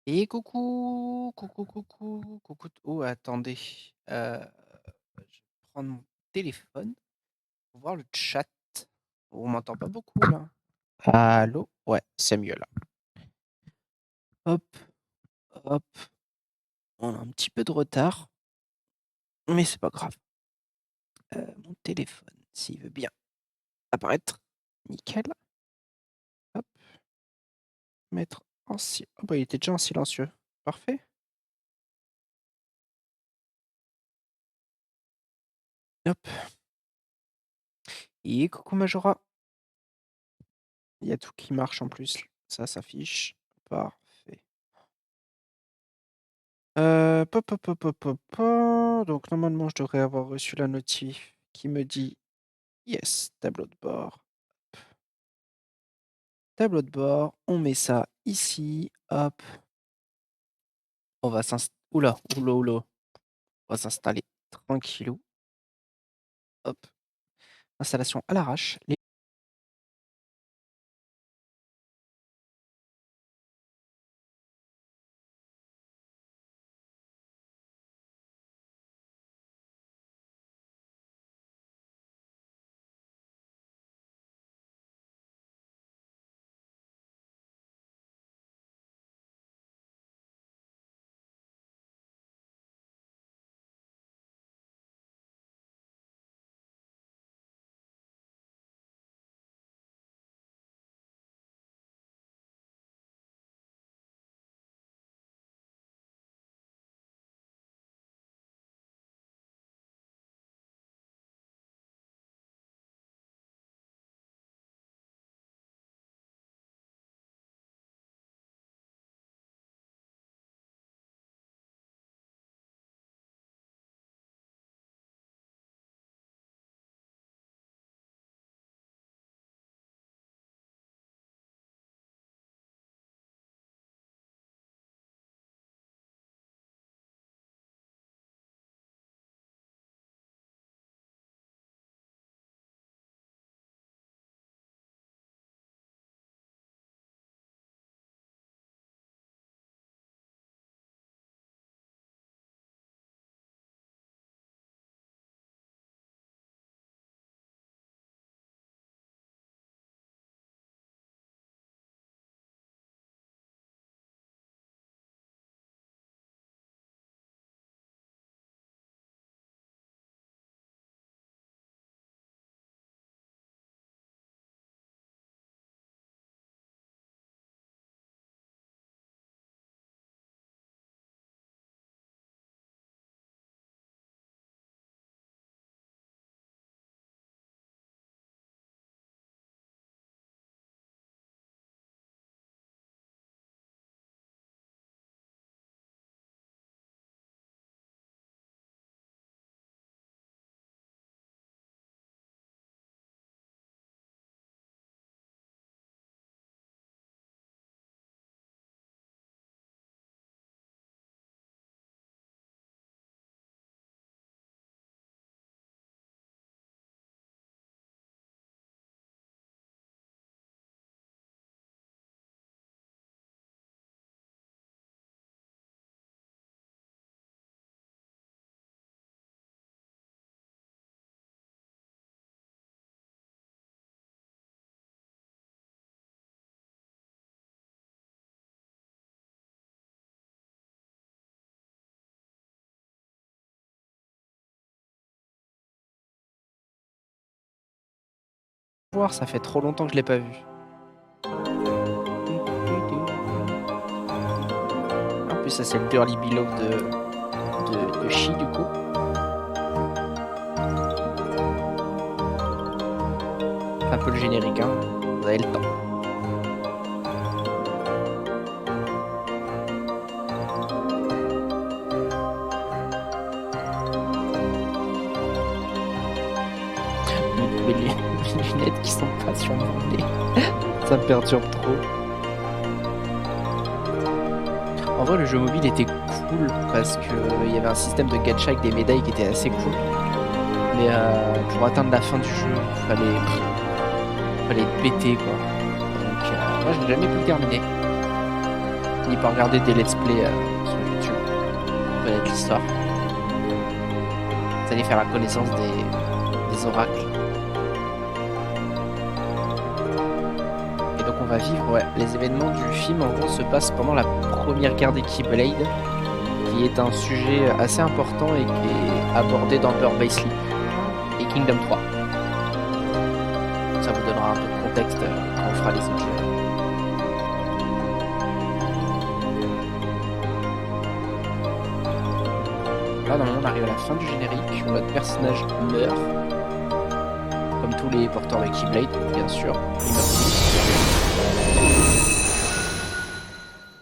Et coucou, coucou, coucou, coucou. Oh, attendez. Je vais prendre mon téléphone pour voir le chat. On m'entend pas beaucoup là. Allô? Ouais, c'est mieux là. Hop, hop. On a un petit peu de retard, mais c'est pas grave. Mon téléphone, s'il veut bien apparaître. Nickel. Hop, mettre en silencieux. Oh bah il était déjà en silencieux. Parfait. Hop. Et coucou Majora. Il y a tout qui marche en plus. Ça s'affiche. Parfait. Po po po po po po. Donc normalement, je devrais avoir reçu la notif qui me dit: «Yes, tableau de bord». Tableau de bord, on met ça ici, hop. On va oula. On va s'installer tranquillou. Hop, installation à l'arrache. Les voir, ça fait trop longtemps que je l'ai pas vu. En plus, ça, c'est le Dirty Below de Chi, du coup. Un peu le générique, hein. Vous avez le temps. Mes lunettes qui sont pas sur mon nez. Ça me perturbe trop. En vrai, le jeu mobile était cool parce que il y avait un système de gacha avec des médailles qui était assez cool. Mais pour atteindre la fin du jeu, fallait péter quoi. Donc moi, je n'ai jamais pu le terminer. Ni par regarder des let's play sur YouTube pour connaître l'histoire. Vous allez faire la connaissance des oracles. Et donc on va vivre les événements du film. En gros, se passent pendant la première guerre des Keyblade, qui est un sujet assez important et qui est abordé dans Birth by Sleep et Kingdom 3. Ça vous donnera un peu de contexte quand on fera les autres jeux. Là, normalement, on arrive à la fin du générique où notre personnage meurt. Comme tous les porteurs de Keyblade, bien sûr. Il meurt tous.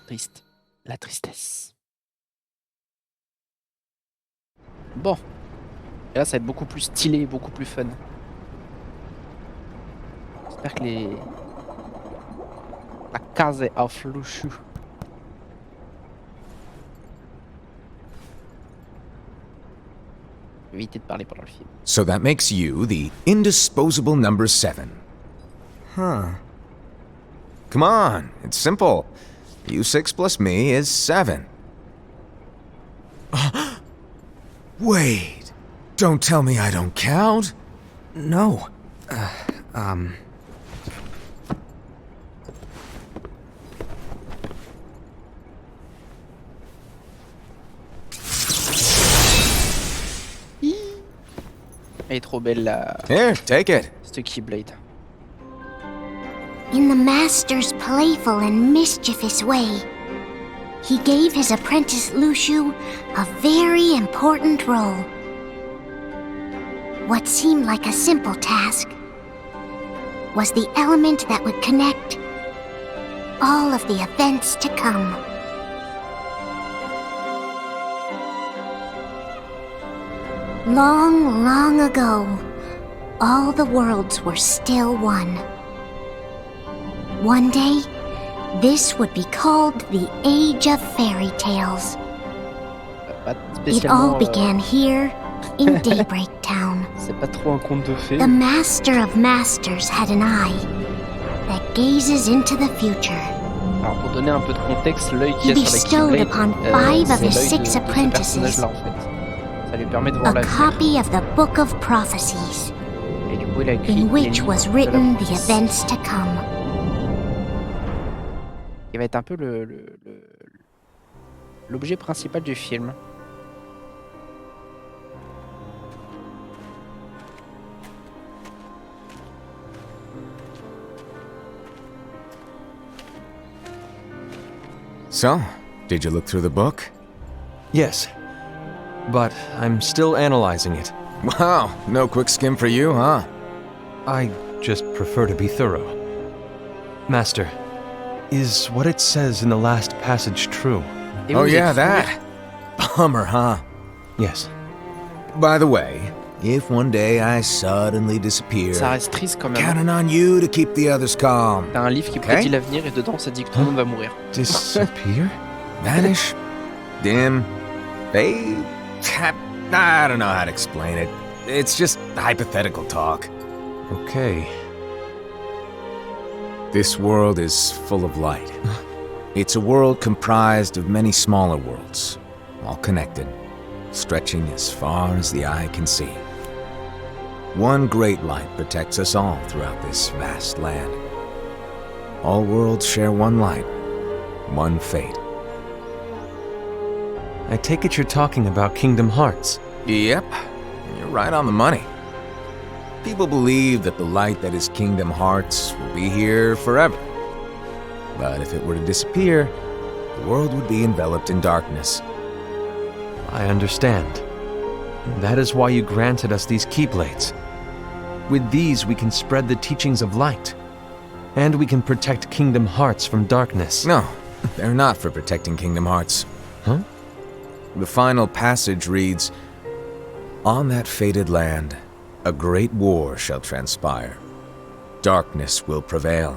Triste. La tristesse. Bon. Et là, ça va être beaucoup plus stylé, beaucoup plus fun. J'espère que la case of Lushu. Éviter de parler pendant le film. So that makes you the indisposable number 7. Huh. Come on, it's simple. You6 plus me is 7. Wait, don't tell me I don't count. No. Elle est trop belle la... Here, take it. cette Keyblade. In the master's playful and mischievous way, he gave his apprentice Lushu a very important role. What seemed like a simple task was the element that would connect all of the events to come. Long, long ago, all the worlds were still one. One day, this would be called the Age of Fairy Tales. It all began here in Daybreak Town. C'est pas trop un conte de fées. The Master of Masters had an eye that gazes into the future. Alors pour donner un peu de contexte, l'œil qu'il He y a sur la bestowed Keyblade, upon c'est 5 of his l'œil 6 de ce apprentices personnage-là en fait. Ça lui permet de voir a l'avenir. copy of the Book of Prophecies, Et du coup il a écrit in les which livres was de la written the prophétie. events to come. Qui va être un peu l'objet principal du film. So, did you look through the book? Yes. But I'm still analyzing it. Wow, no quick skim for you, huh? I just prefer to be thorough. Master, is what it says in the last passage true? Et Oh vous yeah, êtes that. Bummer, huh? Yes. By the way, if one day I suddenly disappear, Ça reste triste quand même. counting on you to keep the others calm. T'as un livre qui prédit l'avenir et dedans ça dit que tout le monde va mourir. Disappear? Vanish? Dim? Fade? I don't know how to explain it. It's just hypothetical talk. Okay. This world is full of light. It's a world comprised of many smaller worlds, all connected, stretching as far as the eye can see. One great light protects us all throughout this vast land. All worlds share one light, one fate. I take it you're talking about Kingdom Hearts. Yep, you're right on the money. People believe that the light that is Kingdom Hearts will be here forever. But if it were to disappear, the world would be enveloped in darkness. I understand. That is why you granted us these Keyblades. With these, we can spread the teachings of light. And we can protect Kingdom Hearts from darkness. No, they're not for protecting Kingdom Hearts. Huh? The final passage reads, "On that fated land, a great war shall transpire. Darkness will prevail,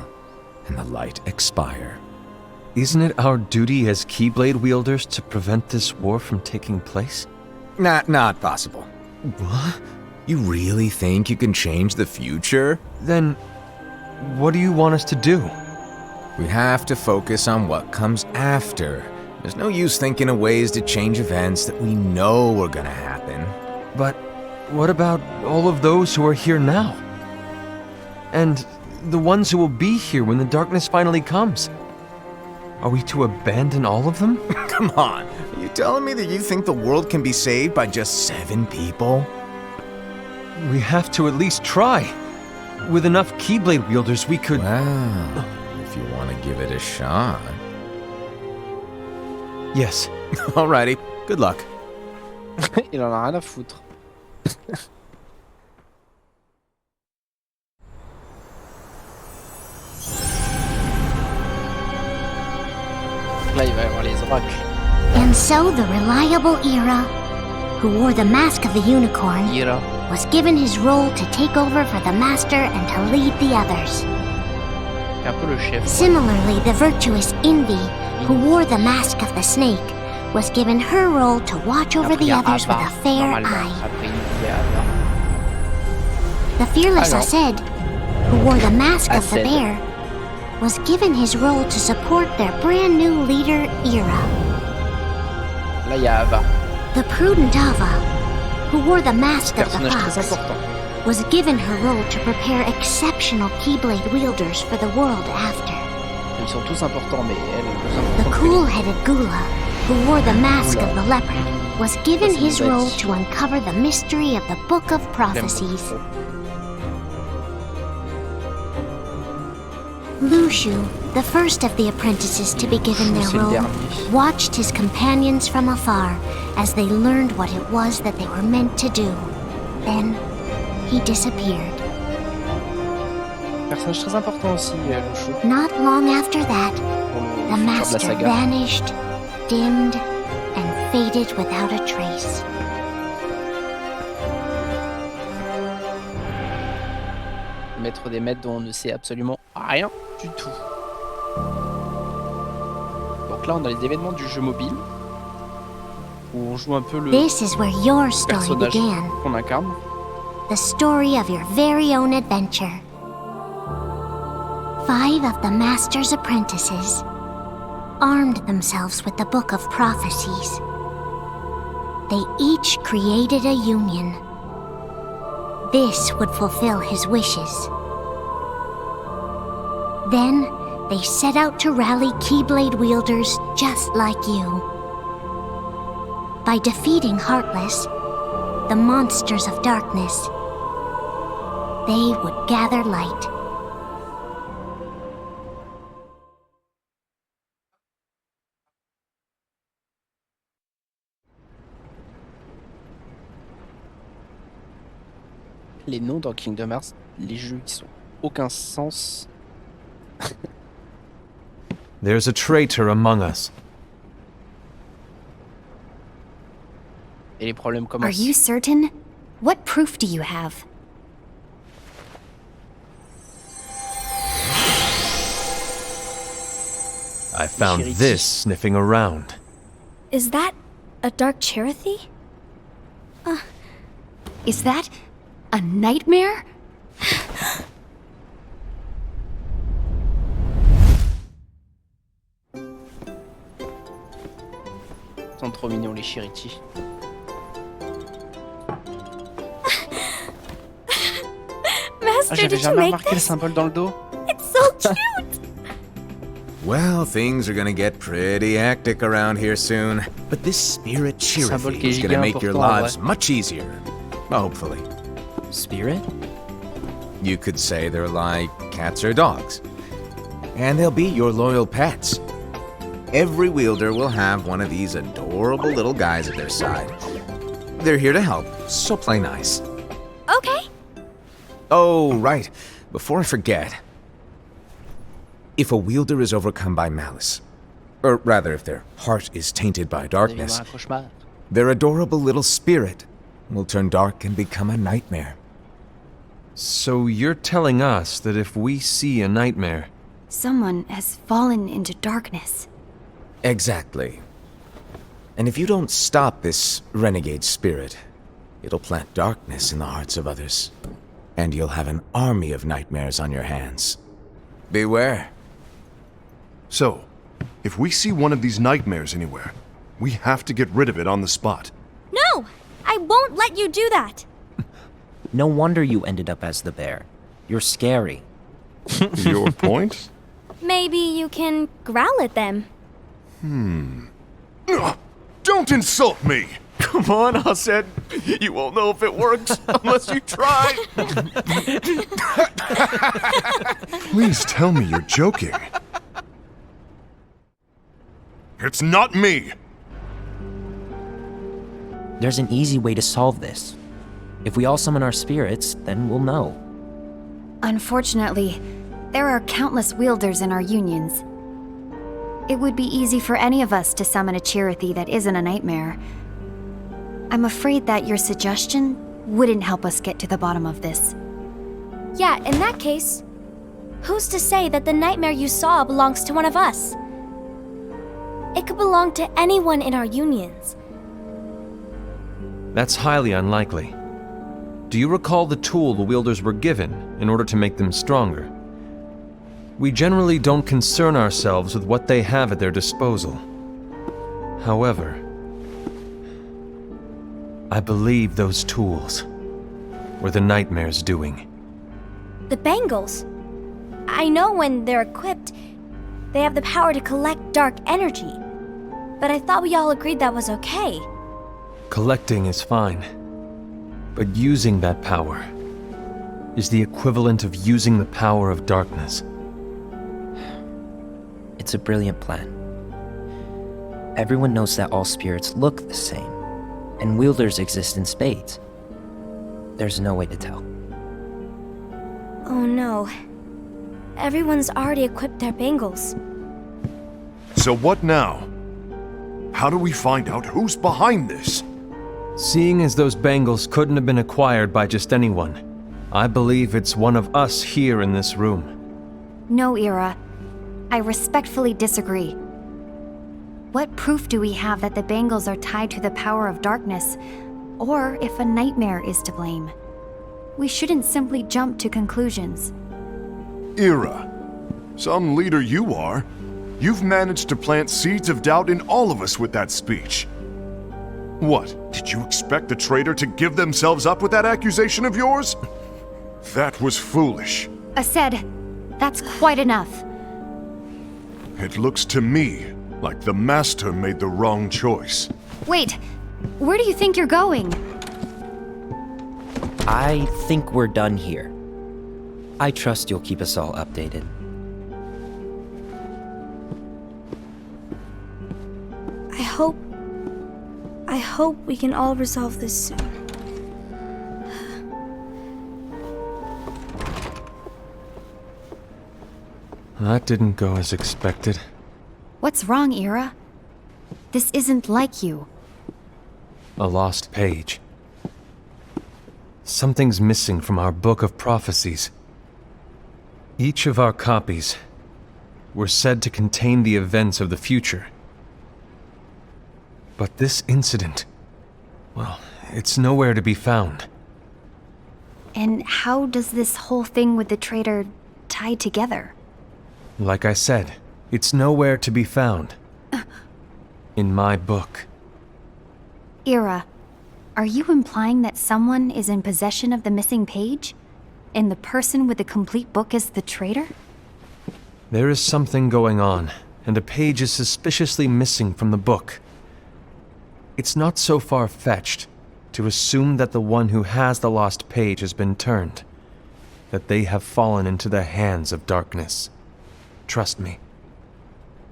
and the light expire." Isn't it our duty as Keyblade wielders to prevent this war from taking place? Not possible. What? You really think you can change the future? Then, what do you want us to do? We have to focus on what comes after. There's no use thinking of ways to change events that we know are gonna happen. But what about all of those who are here now? And the ones who will be here when the darkness finally comes? Are we to abandon all of them? Come on, are you telling me that you think the world can be saved by just 7 people? We have to at least try. With enough Keyblade wielders, we could... Well, if you want to give it a shot. Yes. Alrighty, good luck. Il en a rien à foutre. Là, il va y avoir les oracles. And so the reliable Ira, who wore the mask of the unicorn, Ira. was given his role to take over for the master and to lead the others. C'est un peu le chef. Similarly, the virtuous Invi, who wore the mask of the snake, was given her role to watch over Après, il y the a others with Ava, a fair normalement. eye. Après, il y a Ava. The fearless Alors. Aced, who wore the mask of the Aced. bear, was given his role to support their brand new leader, Ira. Là, il y a Ava. The prudent Ava, who wore the mask of the Personnage très fox, important. was given her role to prepare exceptional Keyblade wielders for the world after. Ils sont tous importants, mais elle est plus The importante que lui. cool-headed Gula, who wore the mask of the leopard, was given Ça, c'est his une bête. role to uncover the mystery of the Book of Prophecies. J'aime beaucoup. Lushu, the first of the apprentices to be given their C'est le role, dernier. watched his companions from afar as they learned what it was that they were meant to do. Then, he disappeared. Personnage très important aussi, Lushu. Not long after that, Pour le the futur de la master saga. vanished, dimmed, and faded without a trace. Maître des maîtres dont on ne sait absolument rien du tout. Donc là, on a les événements du jeu mobile, où on joue un peu le This is where your story personnage began, qu'on incarne. the story of your very own adventure. 5 of the master's apprentices armed themselves with the Book of Prophecies. They each created a union. This would fulfill his wishes. Then, they set out to rally Keyblade wielders just like you. By defeating Heartless, the monsters of darkness, they would gather light. Les noms dans Kingdom Hearts, les jeux qui sont aucun sens. There's a traitor among us. Et les problèmes Are commencent. you certain? What proof do you have? I found Charity. this sniffing around. Is that a dark Cherethy? Is that a nightmare? Ils sont trop mignons, les Chiriti. Ah, Master, j'avais did you jamais make remarqué le this? symbole dans le dos. It's so cute! Well, things are gonna get pretty hectic around here soon. But this spirit Symbole Chirity qui est is gonna giga make your important, en lives vrai. much easier. Hopefully. Spirit? You could say they're like cats or dogs. And they'll be your loyal pets. Every wielder will have one of these adorable little guys at their side. They're here to help, so play nice. Okay. Oh, right. Before I forget. If a wielder is overcome by malice, or rather if their heart is tainted by Ils darkness, vivent un cauchemar. their adorable little spirit will turn dark and become a nightmare. So you're telling us that if we see a nightmare, Someone has fallen into darkness. Exactly. And if you don't stop this renegade spirit, it'll plant darkness in the hearts of others. And you'll have an army of nightmares on your hands. Beware. So, if we see one of these nightmares anywhere, we have to get rid of it on the spot. No! I won't let you do that! No wonder you ended up as the bear. You're scary. Your point? Maybe you can growl at them. Don't insult me! Come on, Hased. You won't know if it works unless you try. Please tell me you're joking. It's not me! There's an easy way to solve this. If we all summon our spirits, then we'll know. Unfortunately, there are countless wielders in our unions. It would be easy for any of us to summon a Chirithy that isn't a nightmare. I'm afraid that your suggestion wouldn't help us get to the bottom of this. Yeah, in that case, who's to say that the nightmare you saw belongs to one of us? It could belong to anyone in our unions. That's highly unlikely. Do you recall the tool the wielders were given in order to make them stronger? We generally don't concern ourselves with what they have at their disposal. However, I believe those tools were the nightmare's doing. The bangles. I know when they're equipped, they have the power to collect dark energy. But I thought we all agreed that was okay. Collecting is fine, but using that power is the equivalent of using the power of darkness. It's a brilliant plan. Everyone knows that all spirits look the same, and wielders exist in spades. There's no way to tell. Oh no. Everyone's already equipped their bangles. So what now? How do we find out who's behind this? Seeing as those bangles couldn't have been acquired by just anyone, I believe it's one of us here in this room. No, Ira. I respectfully disagree. What proof do we have that the bangles are tied to the power of darkness, or if a nightmare is to blame? We shouldn't simply jump to conclusions. Ira, some leader you are. You've managed to plant seeds of doubt in all of us with that speech. What, did you expect the traitor to give themselves up with that accusation of yours? That was foolish. Hased, that's quite enough. It looks to me like the Master made the wrong choice. Wait, where do you think you're going? I think we're done here. I trust you'll keep us all updated. I hope we can all resolve this soon. That didn't go as expected. What's wrong, Ira? This isn't like you. A lost page. Something's missing from our book of prophecies. Each of our copies were said to contain the events of the future. But this incident, well, it's nowhere to be found. And how does this whole thing with the traitor tie together? Like I said, it's nowhere to be found. In my book. Ira, are you implying that someone is in possession of the missing page? And the person with the complete book is the traitor? There is something going on, and a page is suspiciously missing from the book. It's not so far-fetched to assume that the one who has the lost page has been turned, that they have fallen into the hands of darkness. Trust me.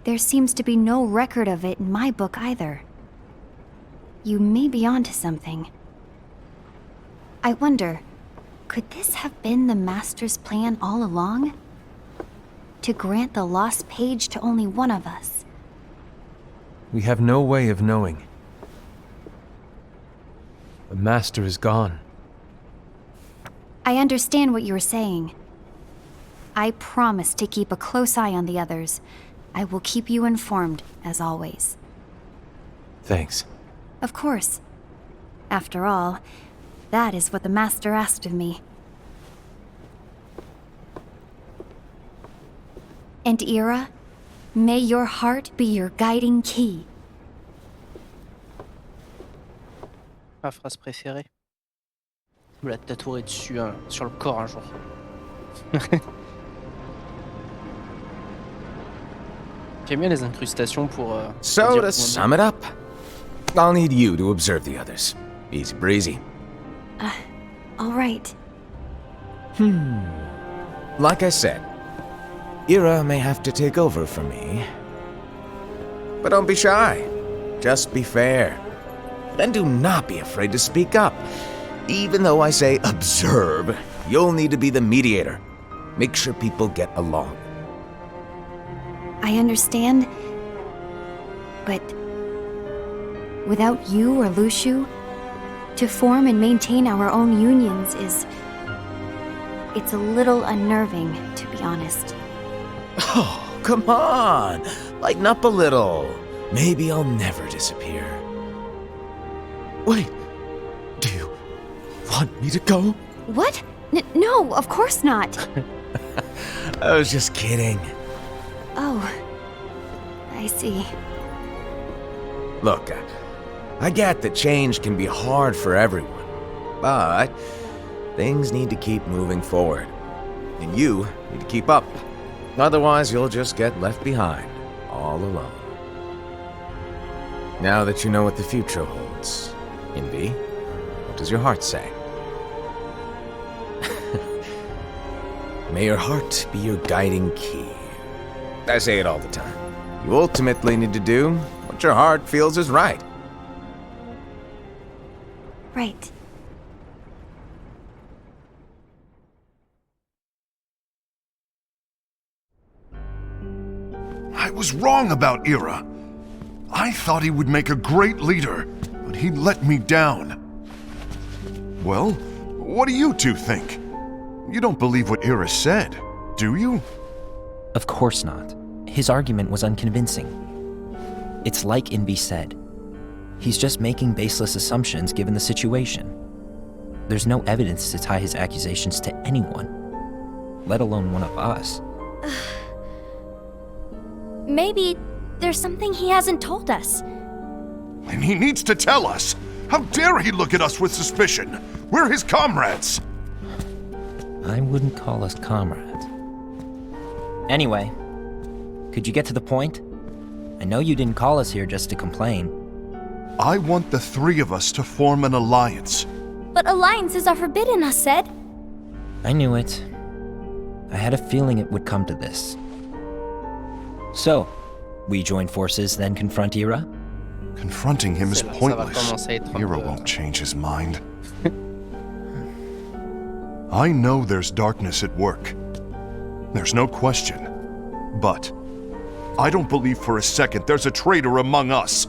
There seems to be no record of it in my book either. You may be onto something. I wonder, could this have been the Master's plan all along? To grant the lost page to only one of us? We have no way of knowing. The Master is gone. I understand what you're saying. I promise to keep a close eye on the others. I will keep you informed, as always. Thanks. Of course. After all, that is what the Master asked of me. And Ira, May your heart be your guiding key. Ma phrase préférée. Je me la tatouerai dessus, hein, sur le corps un jour. J'aime bien les incrustations pour. So, dire to qu'on- sum it up, I'll need you to observe the others. Easy breezy. All right. Like I said, Ira may have to take over for me. But don't be shy. Just be fair. And do not be afraid to speak up. Even though I say observe, you'll need to be the mediator. Make sure people get along. I understand. But without you or Lushu, to form and maintain our own unions is... It's a little unnerving, to be honest. Oh, come on. Lighten up a little. Maybe I'll never disappear. Wait. Do you want me to go? What? No, of course not. I was just kidding. Oh, I see. Look, I get that change can be hard for everyone, but things need to keep moving forward. And you need to keep up. Otherwise, you'll just get left behind, all alone. Now that you know what the future holds, Envy, what does your heart say? May your heart be your guiding key. I say it all the time. You ultimately need to do what your heart feels is right. Right. I was wrong about Ira. I thought he would make a great leader, but he let me down. Well, what do you two think? You don't believe what Ira said, do you? Of course not. His argument was unconvincing. It's like Envy said. He's just making baseless assumptions given the situation. There's no evidence to tie his accusations to anyone, let alone one of us. Maybe there's something he hasn't told us. And he needs to tell us. How dare he look at us with suspicion? We're his comrades. I wouldn't call us comrades. Anyway, could you get to the point? I know you didn't call us here just to complain. I want the three of us to form an alliance. But alliances are forbidden, us said. I knew it. I had a feeling it would come to this. So, we join forces, then confront Ira? Confronting him is Ça va pointless. commencer à être un Ira peu- won't change his mind. I know there's darkness at work. There's no question. But I don't believe for a second there's a traitor among us.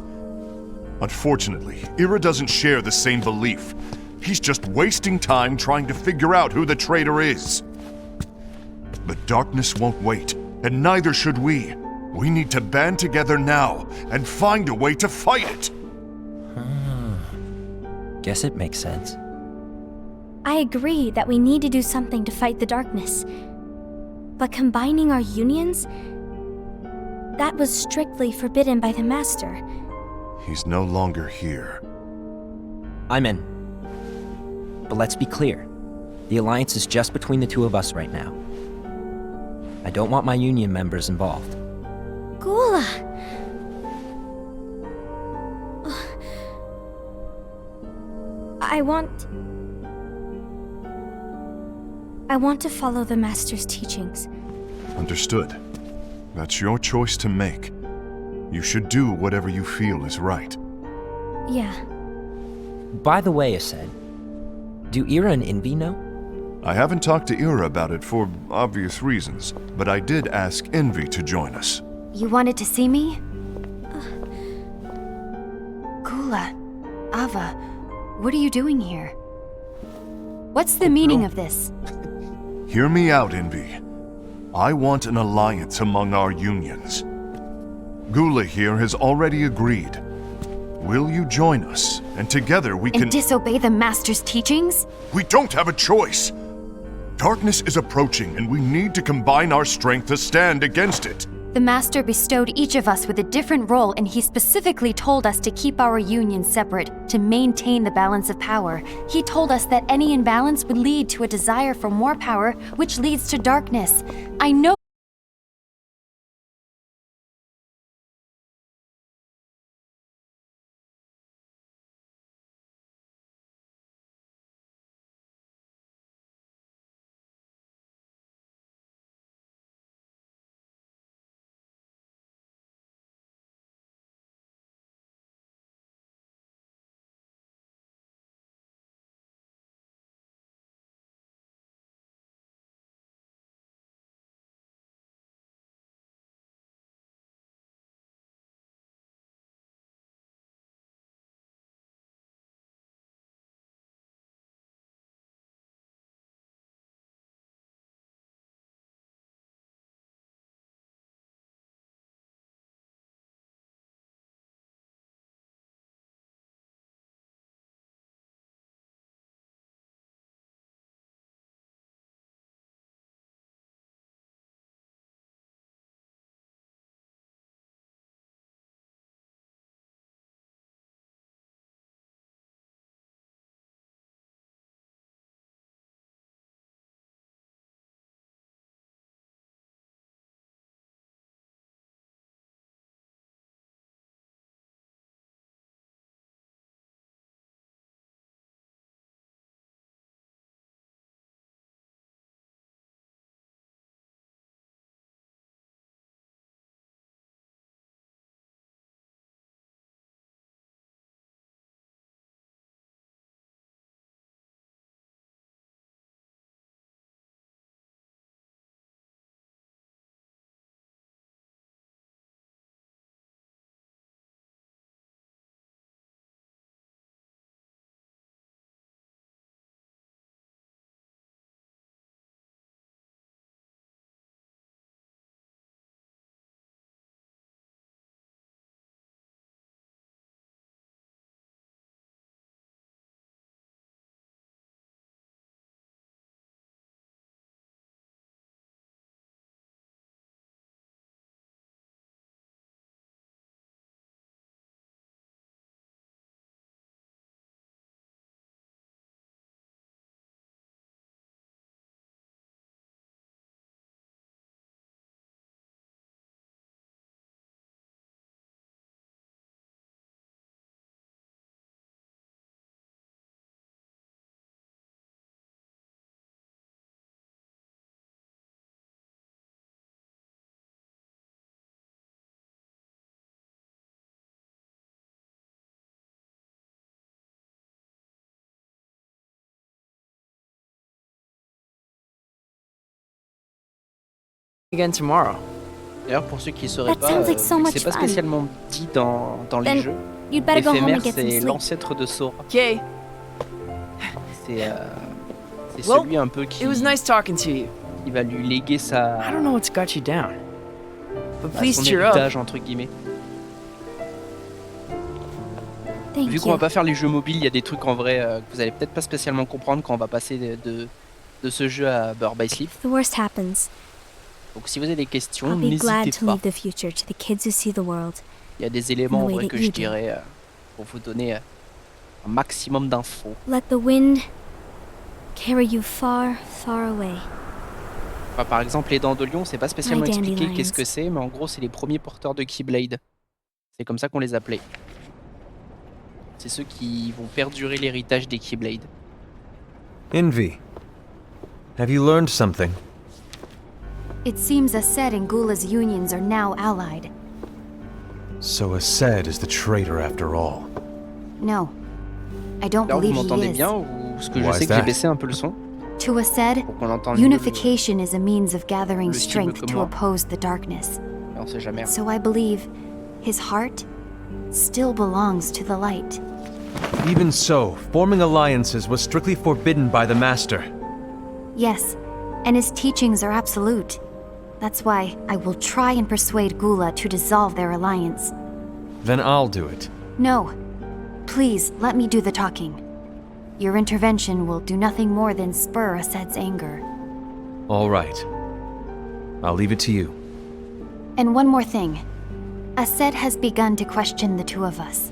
Unfortunately, Ira doesn't share the same belief. He's just wasting time trying to figure out who the traitor is. But darkness won't wait, and neither should we. We need to band together now and find a way to fight it. Guess it makes sense. I agree that we need to do something to fight the darkness. But combining our unions? That was strictly forbidden by the Master. He's no longer here. I'm in. But let's be clear. The alliance is just between the two of us right now. I don't want my union members involved. Gula! I want to follow the Master's teachings. Understood. That's your choice to make. You should do whatever you feel is right. Yeah. By the way, Ased, do Ira and Envy know? I haven't talked to Ira about it for obvious reasons, but I did ask Envy to join us. You wanted to see me? Gula, Ava, what are you doing here? What's the meaning of this? Hear me out, Envy. I want an alliance among our unions. Gula here has already agreed. Will you join us, and together we can— And disobey the Master's teachings? We don't have a choice! Darkness is approaching, and we need to combine our strength to stand against it. The Master bestowed each of us with a different role, and he specifically told us to keep our union separate, to maintain the balance of power. He told us that any imbalance would lead to a desire for more power, which leads to darkness. I know. Again tomorrow. D'ailleurs, pour ceux qui ne sauraient That pas, sounds like so vu que much c'est pas fun. spécialement dit dans les Then jeux, you'd better go home l'éphémère and get some c'est sleep. l'ancêtre de Sora. Okay, C'est Well, celui un peu qui it was nice talking to you. va lui léguer I don't know what's got you down, but please son cheer up. héritage, entre guillemets. Thank Vu qu'on va you. pas faire les jeux mobiles, il y a des trucs en vrai que vous allez peut-être pas spécialement comprendre quand on va passer de ce jeu à Birth by Sleep. If the worst happens, Donc si vous avez des questions, I'll be glad n'hésitez to pas. leave the future to the kids who see the world. Il y a des éléments en way vrai that que you je do. dirais pour vous donner un maximum d'infos. Let the wind carry you far, far away. Enfin, par exemple, les dents de lion, c'est pas spécialement My expliqué dandelions. qu'est-ce que c'est, mais en gros, c'est les premiers porteurs de Keyblade. C'est comme ça qu'on les appelait. C'est ceux qui vont perdurer l'héritage des Keyblade. Envy, have you learned something? It seems Ased and Gula's unions are now allied. So Ased is the traitor after all. No, I don't Là, vous believe he m'entendez is. bien ou parce que je Why sais is que j'ai that? baissé un peu le son To Ased, pour qu'on entende mieux, unification is a means of gathering le style strength que to moi. oppose the darkness. mais on sait jamais. So I believe his heart still belongs to the light. Even so, forming alliances was strictly forbidden by the Master. Yes, and his teachings are absolute. That's why I will try and persuade Gula to dissolve their alliance. Then I'll do it. No, please let me do the talking. Your intervention will do nothing more than spur Ased's anger. All right. I'll leave it to you. And one more thing. Ased has begun to question the two of us.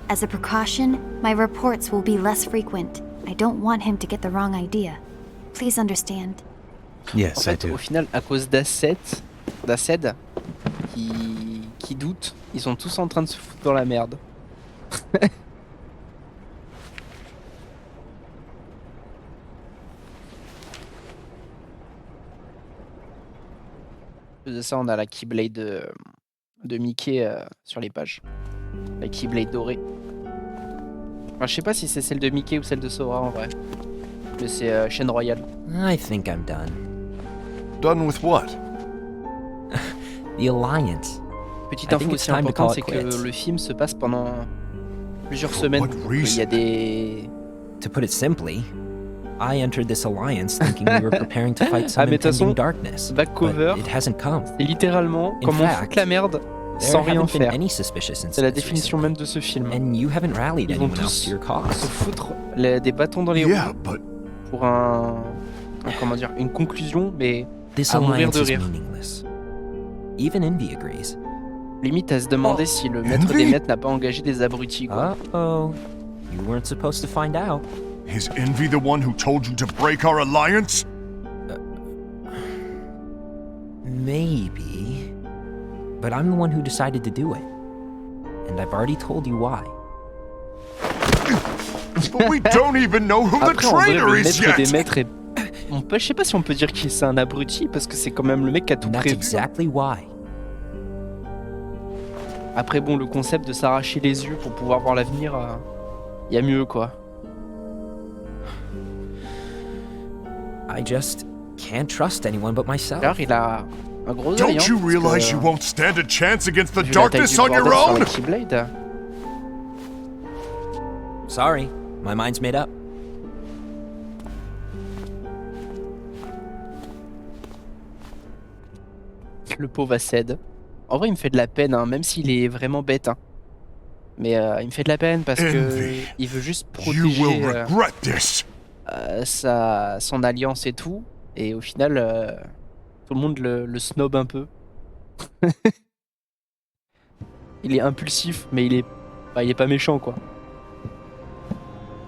As a precaution, my reports will be less frequent. I don't want him to get the wrong idea. Please understand. En Yes, I fait, do. au final, à cause d'Aced qui doute, ils sont tous en train de se foutre dans la merde. De ça, on a la Keyblade de Mickey sur les pages. La Keyblade dorée. Enfin, je sais pas si c'est celle de Mickey ou celle de Sora en vrai. Mais c'est chaîne royale. I think I'm done. Done with what? The Alliance. Petite I info think it's aussi time to importante, call c'est it que quits. le film se passe pendant plusieurs For semaines. what Donc, il y a reason? des... To put it simply, I entered this alliance thinking we were preparing to fight some Ah, mais de toute impending façon, darkness, back cover, but it hasn't come. c'est littéralement In comment fact, foutre la merde There sans rien haven't been faire. any suspicious C'est la incidents définition recently, même de ce film. and you haven't rallied Ils vont anyone else tous to your se cause. foutre des bâtons dans les Yeah, roues but pour comment dire, une conclusion, mais This à mourir alliance de is rire. meaningless. Even Envy agrees. Limite à se demander si le maître des Envy? maîtres n'a pas engagé des abrutis, quoi. Uh-oh. You weren't supposed to find out. is Envy the one who told you to break our alliance? Maybe. But I'm the one who decided to do it. And I've already told you why. But we don't even know who the Après, en vrai, traitor le is maître des yet! maîtres est... je sais pas si on peut dire que c'est un abruti, parce que c'est quand même le mec qui a tout And that's prévu. exactly why. Après bon, le concept de s'arracher les yeux pour pouvoir voir l'avenir, y a mieux, quoi. I just can't trust anyone but myself. D'ailleurs, il a un gros œil, hein, Don't you parce realize que, you won't stand a chance against the vu la taille darkness du on your bordel sur own? la Keyblade. Sorry, my mind's made up. Le pauvre Aced. En vrai, il me fait de la peine, hein, même s'il est vraiment bête. Hein. Mais il me fait de la peine parce que Envy. il veut juste You will protéger regret this. son alliance et tout. Et au final, tout le monde le snob un peu. Il est impulsif, mais il est pas méchant, quoi.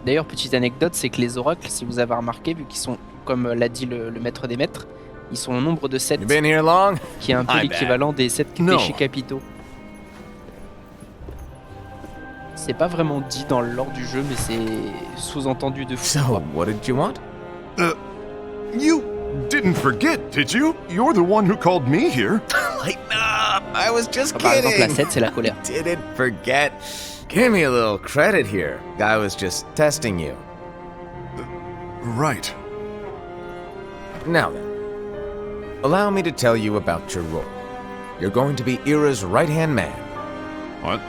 D'ailleurs, petite anecdote, c'est que les oracles, si vous avez remarqué, vu qu'ils sont, comme l'a dit le maître des maîtres, ils sont au nombre de 7, You been here long? qui est un peu I bet. l'équivalent des 7 No. péchés capitaux. C'est pas vraiment dit dans le lore du jeu, mais c'est sous-entendu de fou. So, quoi. what did you want? You didn't forget, did you? You're the one who called me here. Lighten up! I was just Par exemple, la kidding! 7, c'est la colère. Didn't forget. Give me a little credit here. I was just testing you. Right. Now then, allow me to tell you about your role. You're going to be Ira's right-hand man. What?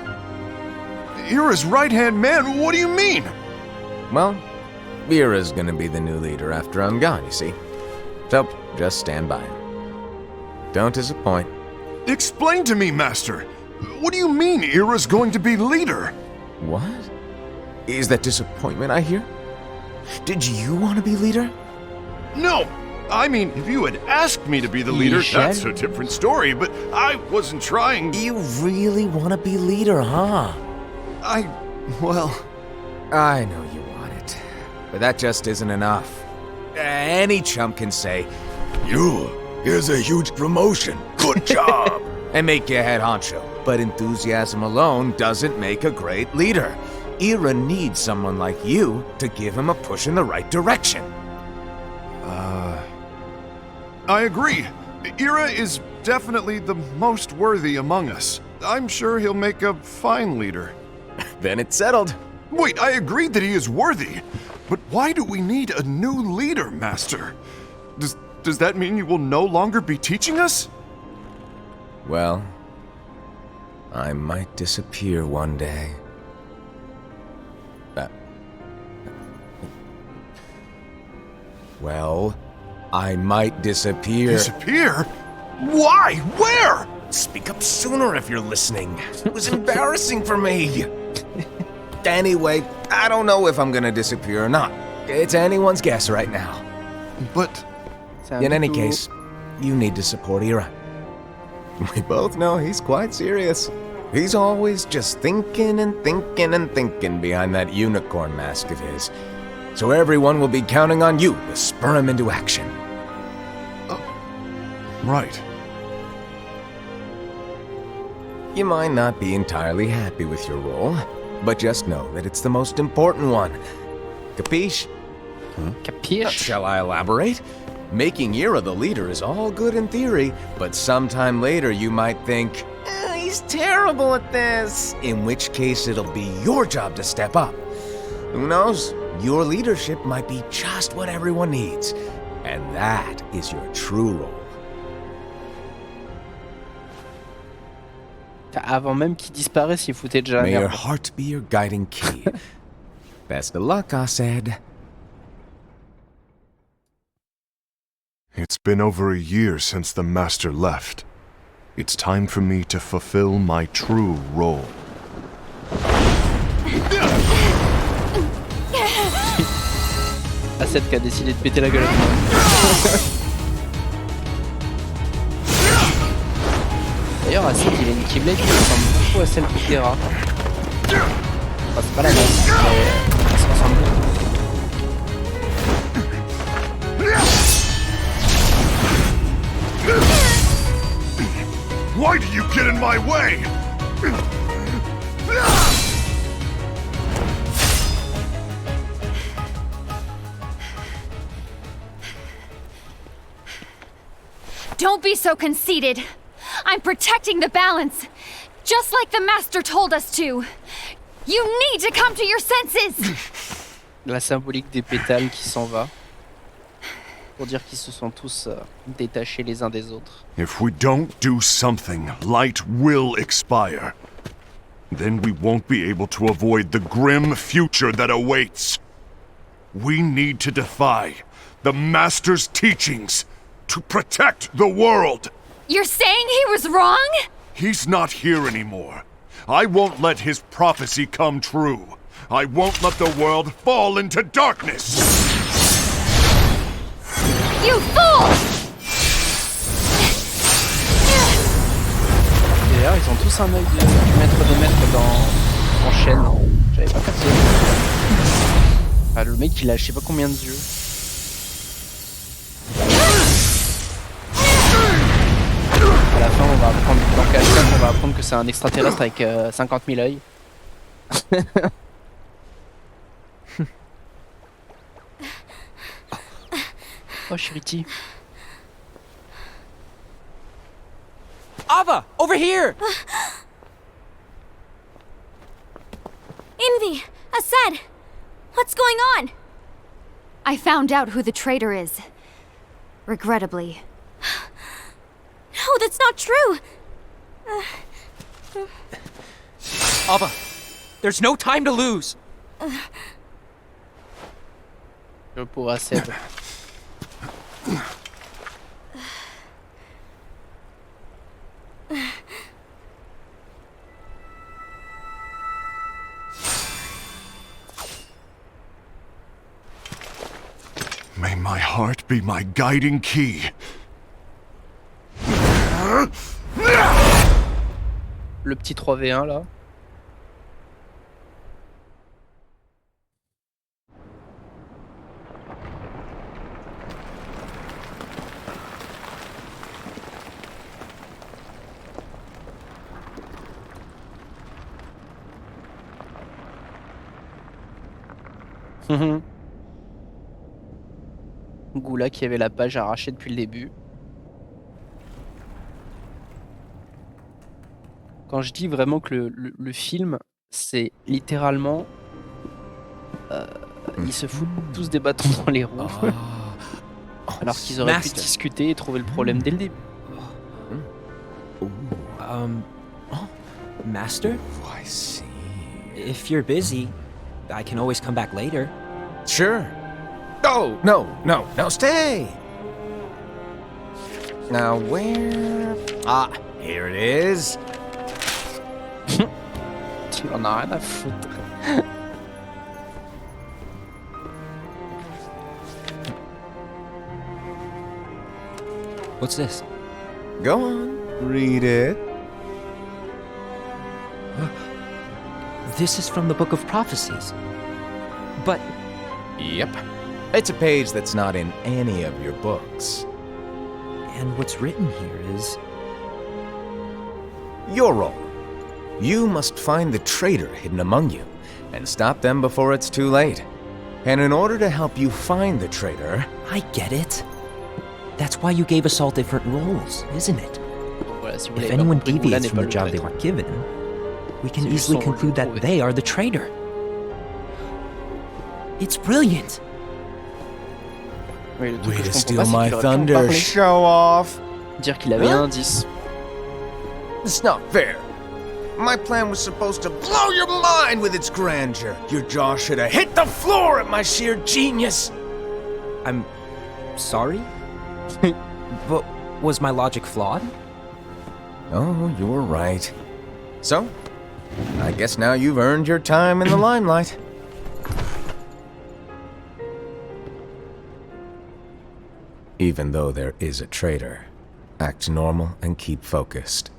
Ira's right-hand man? What do you mean? Well, Ira's gonna be the new leader after I'm gone, you see. So, just stand by. Don't disappoint. Explain to me, Master. What do you mean Ira's going to be leader? What? Is that disappointment I hear? Did you want to be leader? No! I mean, if you had asked me to be the leader, Michel? that's a different story, but I wasn't trying. You really want to be leader, huh? Well... I know you want it, but that just isn't enough. Any chump can say, here's a huge promotion, good job, and make you head honcho. But enthusiasm alone doesn't make a great leader. Ira needs someone like you to give him a push in the right direction. I agree. Ira is definitely the most worthy among us. I'm sure he'll make a fine leader. Then it's settled. Wait, I agreed that he is worthy. But why do we need a new leader, Master? Does that mean you will no longer be teaching us? Well, I might disappear one day. Well, I might disappear. Disappear? Why? Where? Speak up sooner if you're listening. It was embarrassing for me. Anyway, I don't know if I'm gonna disappear or not. It's anyone's guess right now. But C'est un In any mytho. case, you need to support Ira. We both know he's quite serious. He's always just thinking and thinking and thinking behind that unicorn mask of his. So everyone will be counting on you to spur him into action. Right. You might not be entirely happy with your role, but just know that it's the most important one. Capiche? Capiche? Shall I elaborate? Making Ira the leader is all good in theory, but sometime later you might think, he's terrible at this, in which case it'll be your job to step up. Who knows? Your leadership might be just what everyone needs, and that is your true role. Avant même qu'il disparaisse, il foutait déjà la May your merde. heart be your guiding key. Best of luck, I said. It's been over a year since the Master left. It's time for me to fulfill my true role. A7 qui a décidé de péter la gueule à tout le monde. D'ailleurs, A7 il a une Keyblade qui ressemble beaucoup à celle de Terra. Enfin, c'est pas la même, mais ça se ressemble beaucoup. Why do you get in my way? Don't be so conceited. I'm protecting the balance, just like the Master told us to. You need to come to your senses. La symbolique des pétales qui s'en va. Pour dire qu'ils se sont tous détachés les uns des autres. If we don't do something, light will expire. Then we won't be able to avoid the grim future that awaits. We need to defy the Master's teachings to protect the world. You're saying he was wrong? He's not here anymore. I won't let his prophecy come true. I won't let the world fall into darkness. You fool! D'ailleurs, ils ont tous un œil du maître des maîtres en chaîne. J'avais pas capté. Enfin, le mec il a je sais pas combien de yeux. À la fin, on va apprendre, dans KH4, on va apprendre que c'est un extraterrestre avec 50 000 œils. Oh, Shiriti. Ava, over here! Envy, Asad, what's going on? I found out who the traitor is. Regrettably. No, that's not true! Ava, there's no time to lose. Le pauvre Asad. May my heart be my guiding key. Le petit 3v1 là. Goula qui avait la page arrachée depuis le début. Quand je dis vraiment que le film, c'est littéralement... ils se foutent tous des bâtons dans les roues. Alors qu'ils auraient pu discuter et trouver le problème dès le début. Master? I see. If you're busy, I can always come back later. Sure. Oh, no, stay! Now where... Ah, here it is. Tu en as rien à foutre. What's this? Go on. Read it. This is from the Book of Prophecies. But Yep. It's a page that's not in any of your books. and what's written here is Your role. You must find the traitor hidden among you and stop them before it's too late. And in order to help you find the traitor, I get it. That's why you gave us all different roles, isn't it? Voilà, si vous If l'avez pas anyone compris, Moulin deviates n'est from pas the le job they traître. were given, we can C'est juste easily son rôle de conclude that prouver. they are the traitor. It's brilliant. Oui, le truc way que je to comprends steal pas, c'est my qu'il aurait pu en thunder, parler, show off. dire qu'il avait un indice. It's not fair. My plan was supposed to blow your mind with its grandeur. Your jaw should have hit the floor at my sheer genius. I'm sorry? But was my logic flawed? Oh, you're right. So, I guess now you've earned your time in the limelight. Even though there is a traitor, act normal and keep focused.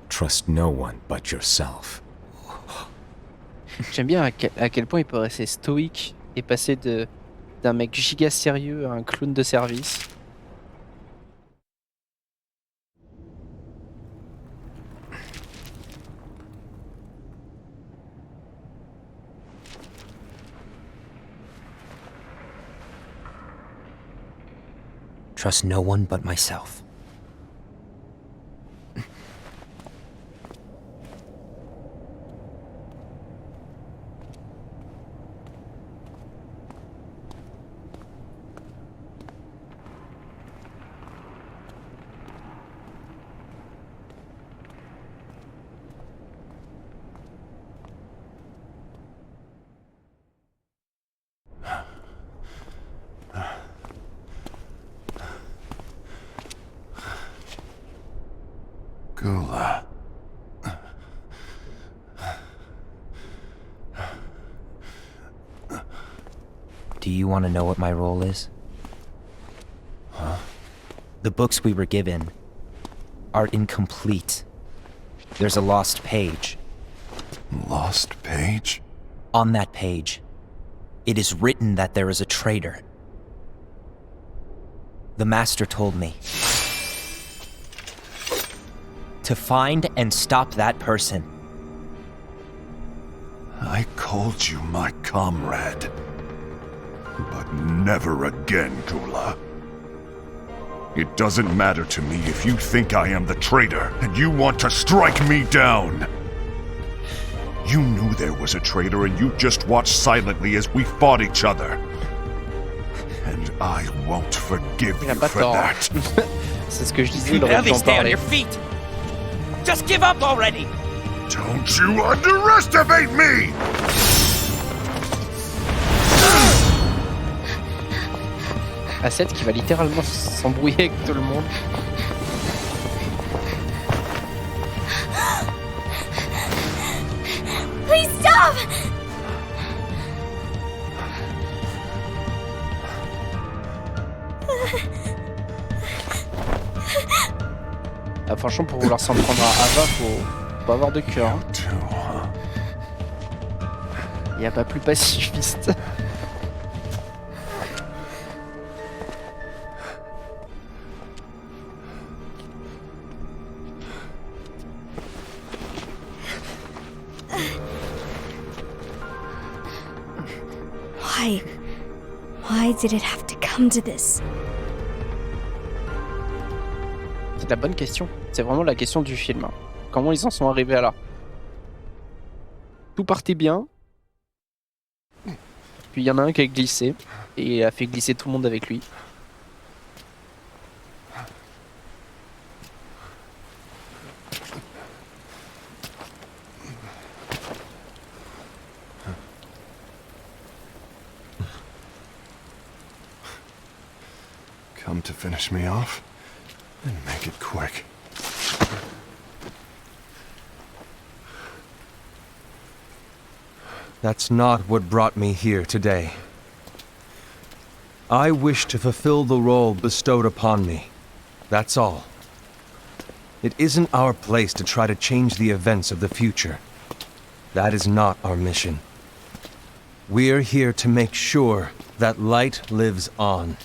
Trust no one but yourself. J'aime bien à quel point il peut rester stoïque et passer d'un mec giga sérieux à un clown de service. Trust no one but myself. Gula. Do you want to know what my role is? Huh? The books we were given are incomplete. There's a lost page. Lost page? On that page, it is written that there is a traitor. The master told me to find and stop that person. I called you my comrade. But never again, Gula. It doesn't matter to me if you think I am the traitor and you want to strike me down. You knew there was a traitor and you just watched silently as we fought each other. And I won't forgive Il a you pas for tort. that. C'est ce que je disais, il aurait dû en parler. feet! Just give up already! Don't you underestimate me! A7 qui va littéralement s'embrouiller avec tout le monde. Please stop! Ah, franchement, pour vouloir s'en prendre à Ava, faut avoir de cœur. Hein. Too, huh? Il n'y a pas plus pacifiste. Why did it have to come to this? C'est la bonne question. C'est vraiment la question du film. Hein. Comment ils en sont arrivés à là? Tout partait bien. Puis il y en a un qui a glissé. Et a fait glisser tout le monde avec lui. Come to finish me off? Then make it quick. That's not what brought me here today. I wish to fulfill the role bestowed upon me. That's all. It isn't our place to try to change the events of the future. That is not our mission. We're here to make sure that light lives on.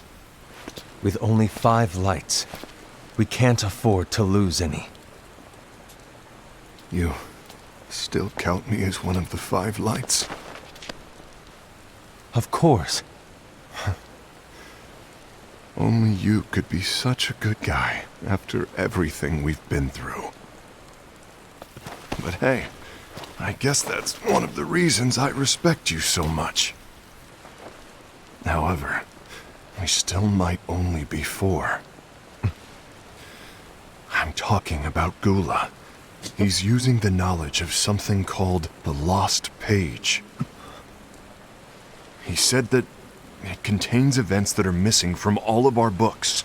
With only 5 lights, we can't afford to lose any. You still count me as one of the 5 lights? Of course. Only you could be such a good guy after everything we've been through. But hey, I guess that's one of the reasons I respect you so much. However, we still might only be 4. I'm talking about Gula. He's using the knowledge of something called the Lost Page. He said that it contains events that are missing from all of our books.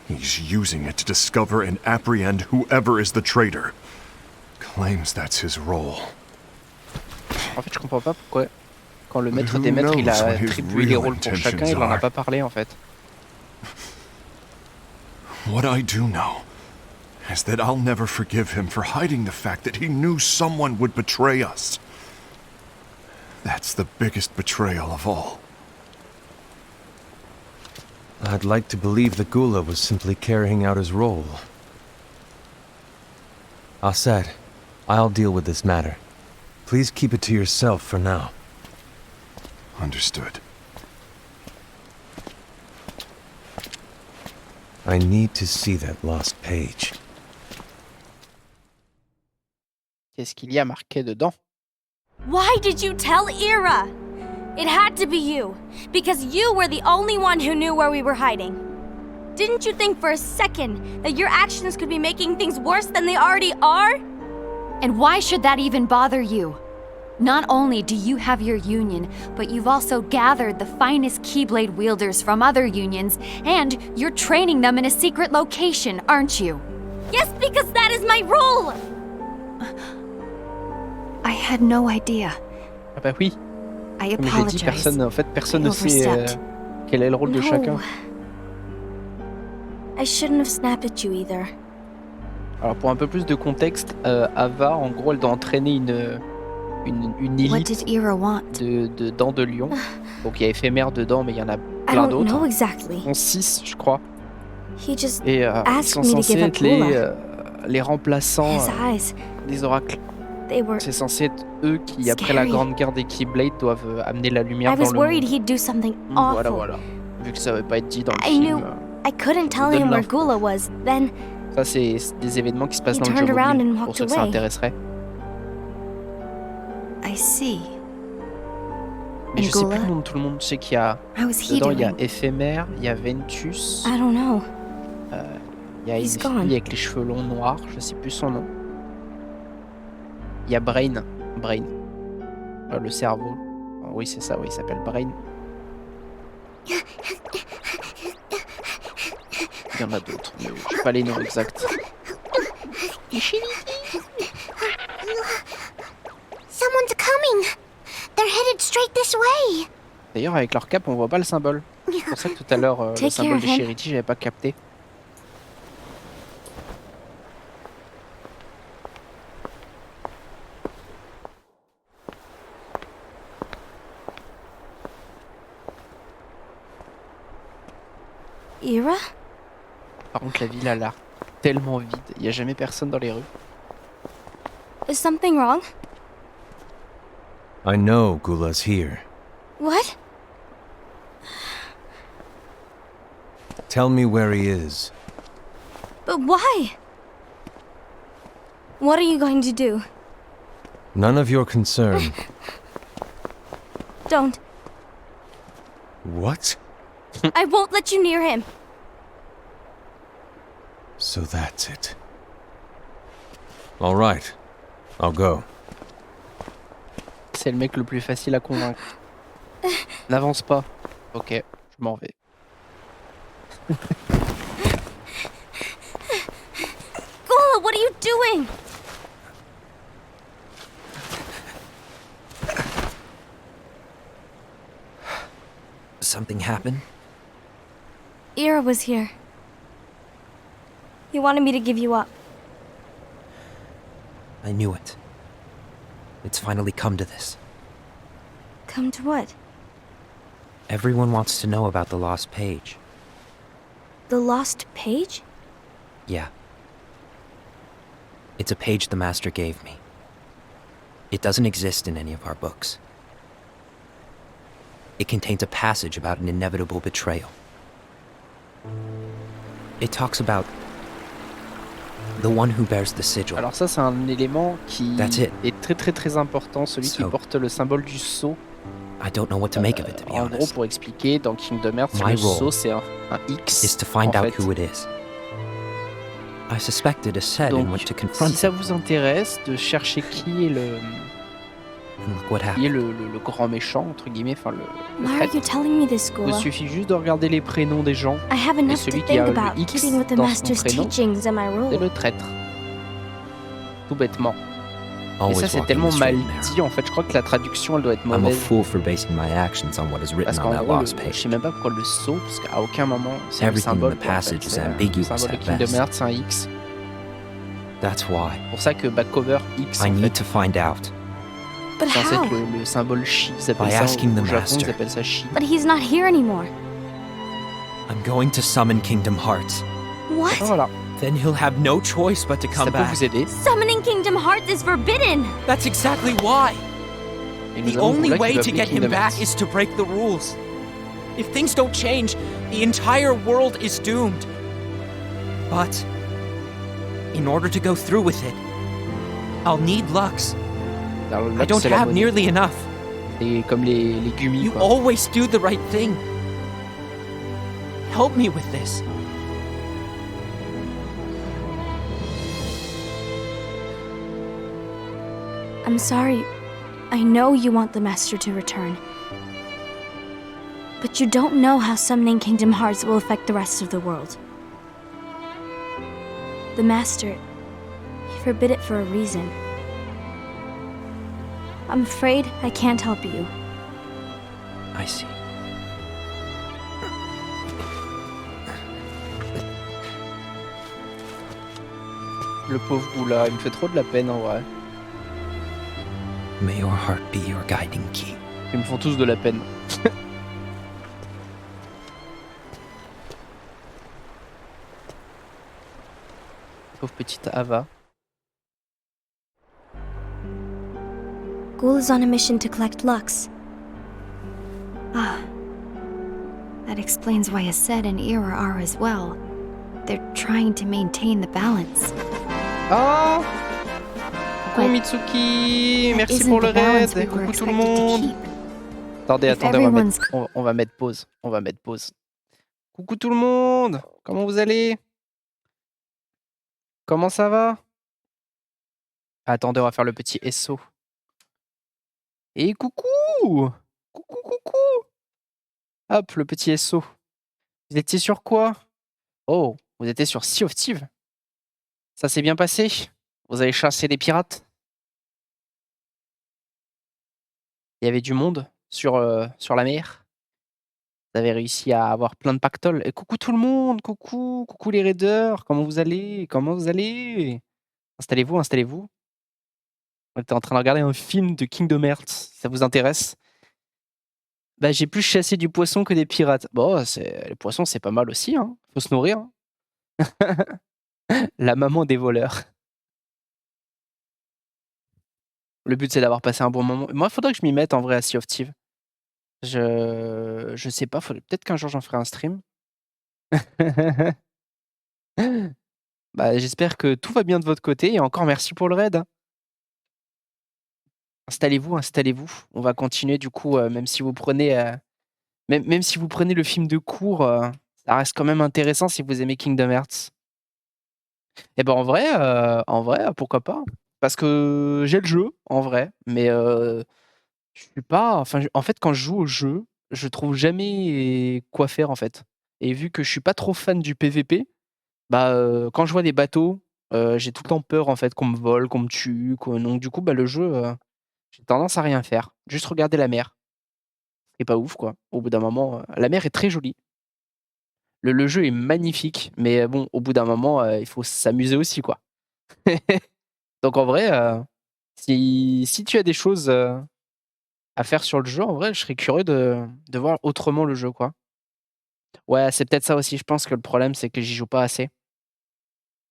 He's using it to discover and apprehend whoever is the traitor. Claims that's his role. En fait, je comprends pas pourquoi, quand le maître des maîtres il a attribué les rôles pour chacun, il en a pas parlé en fait. What I do know is that I'll never forgive him for hiding the fact that he knew someone would betray us. That's the biggest betrayal of all. I'd like to believe that Gula was simply carrying out his role. Aset, I'll deal with this matter. Please keep it to yourself for now. Understood. I need to see that lost page. Qu'est-ce qu'il y a marqué dedans? Why did you tell Ira? It had to be you, because you were the only one who knew where we were hiding. Didn't you think for a second that your actions could be making things worse than they already are? And why should that even bother you? Not only do you have your union, but you've also gathered the finest Keyblade wielders from other unions, and you're training them in a secret location, aren't you? Yes, because that is my role! I had no idea. Ah bah oui. I Comme j'ai dit, apologize. personne I ne sait overstepped. quel est le rôle de chacun. I shouldn't have snapped at you either. Alors pour un peu plus de contexte, Ava, en gros, elle doit entraîner une What élite did Ira want? de dents de lion. Donc il y a éphémère dedans, mais il y en a I plein don't know d'autres. exactly. Ils sont 6, je crois. He just Et ils asked sont me to censés give up être Gula. les remplaçants His eyes, des oracles. they were... C'est censé être eux qui, après la Scary. grande guerre des Keyblades, doivent amener la lumière I dans was le worried monde. he'd do something awful. Voilà. Vu que ça va pas être dit dans le I film. knew I couldn't tell donne him where l'info. Gula was. Then Ça, c'est des événements qui se passent He dans le jeu turned around mobile, and pour walked ceux que ça away. intéresserait. I see. Mais je sais plus Gula? le nom de tout le monde. Je sais qu'il y a... How is he Dedans, il y a doing? Éphémère, il y a Ventus, I don't know. il y a une He's fille gone. avec les cheveux longs noirs, je sais plus son nom. Il y a Brain. Le cerveau. Ah oui, c'est ça, oui, il s'appelle Brain. Il y en a d'autres, mais je sais pas les noms exacts. Someone's coming! They're headed straight this way! D'ailleurs, avec leur cap, on voit pas le symbole. C'est pour ça que tout à l'heure, le Take symbole de care of him. Charity, j'avais pas capté. Ira? Par contre, la ville a l'air tellement vide. Il y a jamais personne dans les rues. Is something wrong? I know Gula's here. What? Tell me where he is. But why? What are you going to do? None of your concern. Don't. What? I won't let you near him. So that's it. All right. I'll go. C'est le mec le plus facile à convaincre. N'avance pas. Ok, je m'en vais. Gula, what are you doing? Something happened? Ira was here. You wanted me to give you up. I knew it. It's finally come to this. Come to what? Everyone wants to know about the lost page. The lost page? Yeah. It's a page the Master gave me. It doesn't exist in any of our books. It contains a passage about an inevitable betrayal. It talks about the one who bears the sigil. Alors ça, c'est un élément qui That's it. est très très très important, celui qui So, porte le symbole du sceau. I don't know what to make of it, to be En gros, honest. pour expliquer, dans Kingdom Hearts, My le role sceau, c'est un X, Is to find en out fait. who it is. I suspected a set Donc, and went to si confront ça him, vous intéresse de chercher qui est and look what qui est happened. le grand méchant, entre guillemets, enfin le Why are traître, you telling me this, il Gula? suffit juste de regarder les prénoms des gens. I have Et enough to celui qui a think le about X keeping with the dans son Master's prénom, teachings and my c'est rule. le traître. Tout bêtement. Et Always ça, c'est walking tellement the mal straight and narrow. dit, en fait, je crois que la traduction, elle doit être I'm a mauvaise. fool for basing my actions on what is written Parce on qu'en that gros, lost je page. sais même pas pourquoi le sceau, parce qu'à aucun moment, c'est le Everything in symbole. the Quoi, en fait. passage is C'est ambiguous le symbole de at Kingdom best. Hearts, c'est un X. That's why C'est pour ça que back-cover X, I en need fait, to find out. But c'est censé how? être le symbole Shi, ils appellent By ça asking the au Japon, master. ils appellent ça Shi. But he's not here anymore. I'm going to summon Kingdom Hearts. What? Ah, voilà, Then he'll have no choice but to ça come peut back. vous aider. Summoning Kingdom Hearts is forbidden! That's exactly why. Et nous The allons vous only là qui way va to appeler get him Kingdom back Hearts. is to break the rules. If things don't change, the entire world is doomed. But in order to go through with it, I'll need Lux. Alors, I Lux, don't c'est la have monnaie. nearly enough. C'est comme les gummies, You quoi. always do the right thing. Help me with this. I'm sorry. I know you want the Master to return. But you don't know how summoning Kingdom Hearts will affect the rest of the world. The Master, he forbid it for a reason. I'm afraid I can't help you. I see. Le pauvre Goula, il me fait trop de la peine, en vrai. May your heart be your guiding key. Ils me font tous de la peine. Pauvre petite Ava. Ghoul is on a mission to collect Lux. Ah. That explains why Aset and Ira are as well. They're trying to maintain the balance. Oh, coucou But Mitsuki, that merci isn't pour le the balance raid. we were Coucou tout le expected to monde. keep. Attendez, If attendez, everyone's- on va mettre pause. On va mettre pause. Coucou tout le monde, comment vous allez? Comment ça va? Attendez, on va faire le petit SO. Et coucou! Coucou, coucou! Hop, le petit SO. Vous étiez sur quoi? Oh, vous étiez sur Sea of Thieves. Ça s'est bien passé? Vous avez chassé les pirates? Il y avait du monde sur la mer. Vous avez réussi à avoir plein de pactoles. Et coucou tout le monde, coucou les raiders, comment vous allez? Comment vous allez? Installez-vous, installez-vous. On était en train de regarder un film de Kingdom Hearts, ça vous intéresse? Bah, j'ai plus chassé du poisson que des pirates. Bon, les poissons, c'est pas mal aussi, hein. Faut se nourrir, hein. La maman des voleurs. Le but, c'est d'avoir passé un bon moment. Moi, il faudrait que je m'y mette en vrai à Sea of Thieves. Je sais pas, peut-être qu'un jour j'en ferai un stream. Bah, j'espère que tout va bien de votre côté et encore merci pour le raid, hein. Installez-vous, installez-vous. On va continuer du coup, même si vous prenez, même si vous prenez le film de cours, ça reste quand même intéressant si vous aimez Kingdom Hearts. Et ben en vrai, pourquoi pas? Parce que j'ai le jeu, en vrai, mais je suis pas enfin, en fait, quand je joue au jeu, je trouve jamais quoi faire, en fait. Et vu que je suis pas trop fan du PVP, bah, quand je vois des bateaux, j'ai tout le temps peur, en fait, qu'on me vole, qu'on me tue, donc du coup, bah, le jeu, j'ai tendance à rien faire. Juste regarder la mer. C'est pas ouf, quoi. Au bout d'un moment, la mer est très jolie. Le jeu est magnifique, mais bon, au bout d'un moment, il faut s'amuser aussi, quoi. Donc en vrai, si tu as des choses, à faire sur le jeu, en vrai, je serais curieux de voir autrement le jeu, quoi. Ouais, c'est peut-être ça aussi, je pense que le problème, c'est que j'y joue pas assez.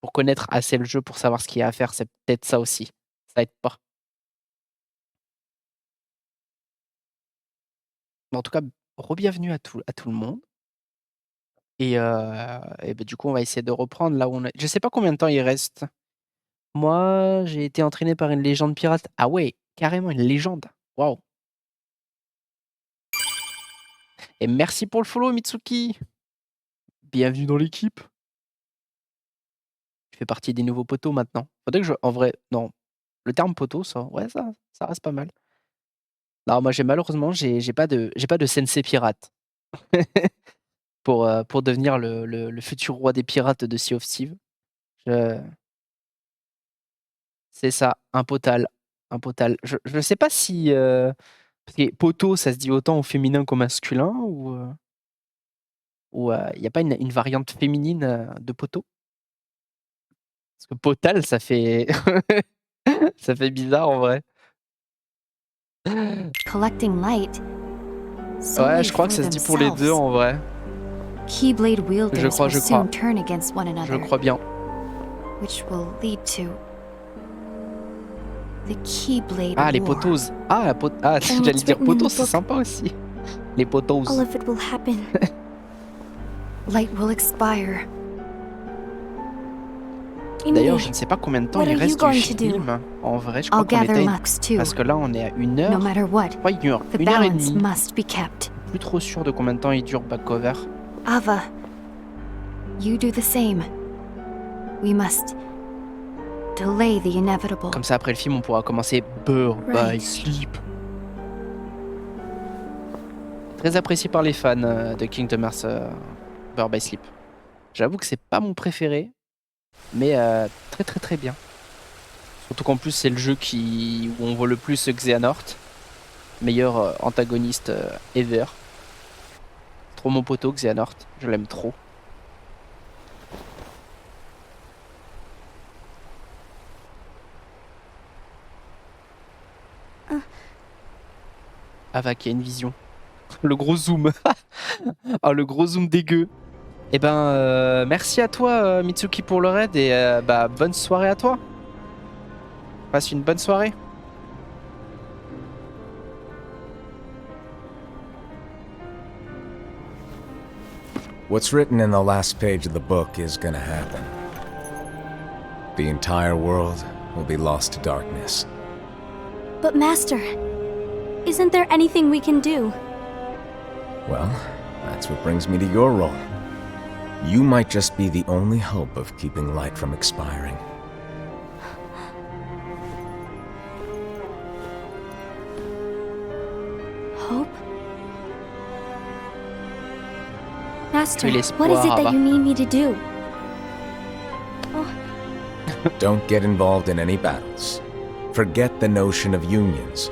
Pour connaître assez le jeu, pour savoir ce qu'il y a à faire, c'est peut-être ça aussi. Ça aide pas. Mais en tout cas, re-bienvenue à tout le monde et bah, du coup, on va essayer de reprendre là où on est. Je sais pas combien de temps il reste. Moi, j'ai été entraîné par une légende pirate. Ah ouais, carrément une légende. Waouh! Et merci pour le follow, Mitsuki. Bienvenue dans l'équipe. Tu fais partie des nouveaux poteaux maintenant. Faudrait que je en vrai, non, le terme poteau, ça ouais, ça reste pas mal. Non, moi, malheureusement, j'ai pas de sensei pirate pour devenir le futur roi des pirates de Sea of Thieves. Je C'est ça, un potal, un potal. Je sais pas si, parce que poteau, ça se dit autant au féminin qu'au masculin ou il y a pas une variante féminine, de poteau? Parce que potal, ça fait ça fait bizarre en vrai. Collecting light Ouais, solely je crois que for ça se dit pour les 2 themselves. en vrai. Keyblade Je wielders crois, will je crois. soon turn against one Je another, crois bien. which will lead to the Keyblade Ah, les War. potoses. And J'allais what's dire written in potos, the c'est book? sympa aussi. Les potoses. All of it will happen. Light will expire. D'ailleurs, Indy, je ne sais pas combien de temps what il are you reste going du to do? film. En vrai, je I'll crois qu'on gather était Lux too. parce que là, on est à 1 No heure, matter what, pas 1 heure, the 1 heure et balance demie. must be kept. Plus trop sûr de combien de temps il dure Back-Cover. Ava, you do the same. We must delay the inevitable. Comme ça, après le film, on pourra commencer Bird by Right. Sleep. Très apprécié par les fans de Kingdom Hearts Bird by Sleep. J'avoue que c'est pas mon préféré, mais très très très bien. Surtout qu'en plus, c'est le jeu où on voit le plus Xehanort. Meilleur antagoniste ever. Trop mon poteau, Xehanort. Je l'aime trop. Ava qui a une vision. Le gros zoom. Ah, le gros zoom dégueu. Eh ben, merci à toi, Mitsuki, pour le raid. Et bah, bonne soirée à toi. Passe une bonne soirée. What's written in the last page of the book is gonna happen. The entire world will be lost to darkness. But Master, isn't there anything we can do? Well, that's what brings me to your role. You might just be the only hope of keeping light from expiring. Hope? Master, Tu es what is it l'espoir, that Ava. you need me to do? Don't get involved in any battles. Forget the notion of unions.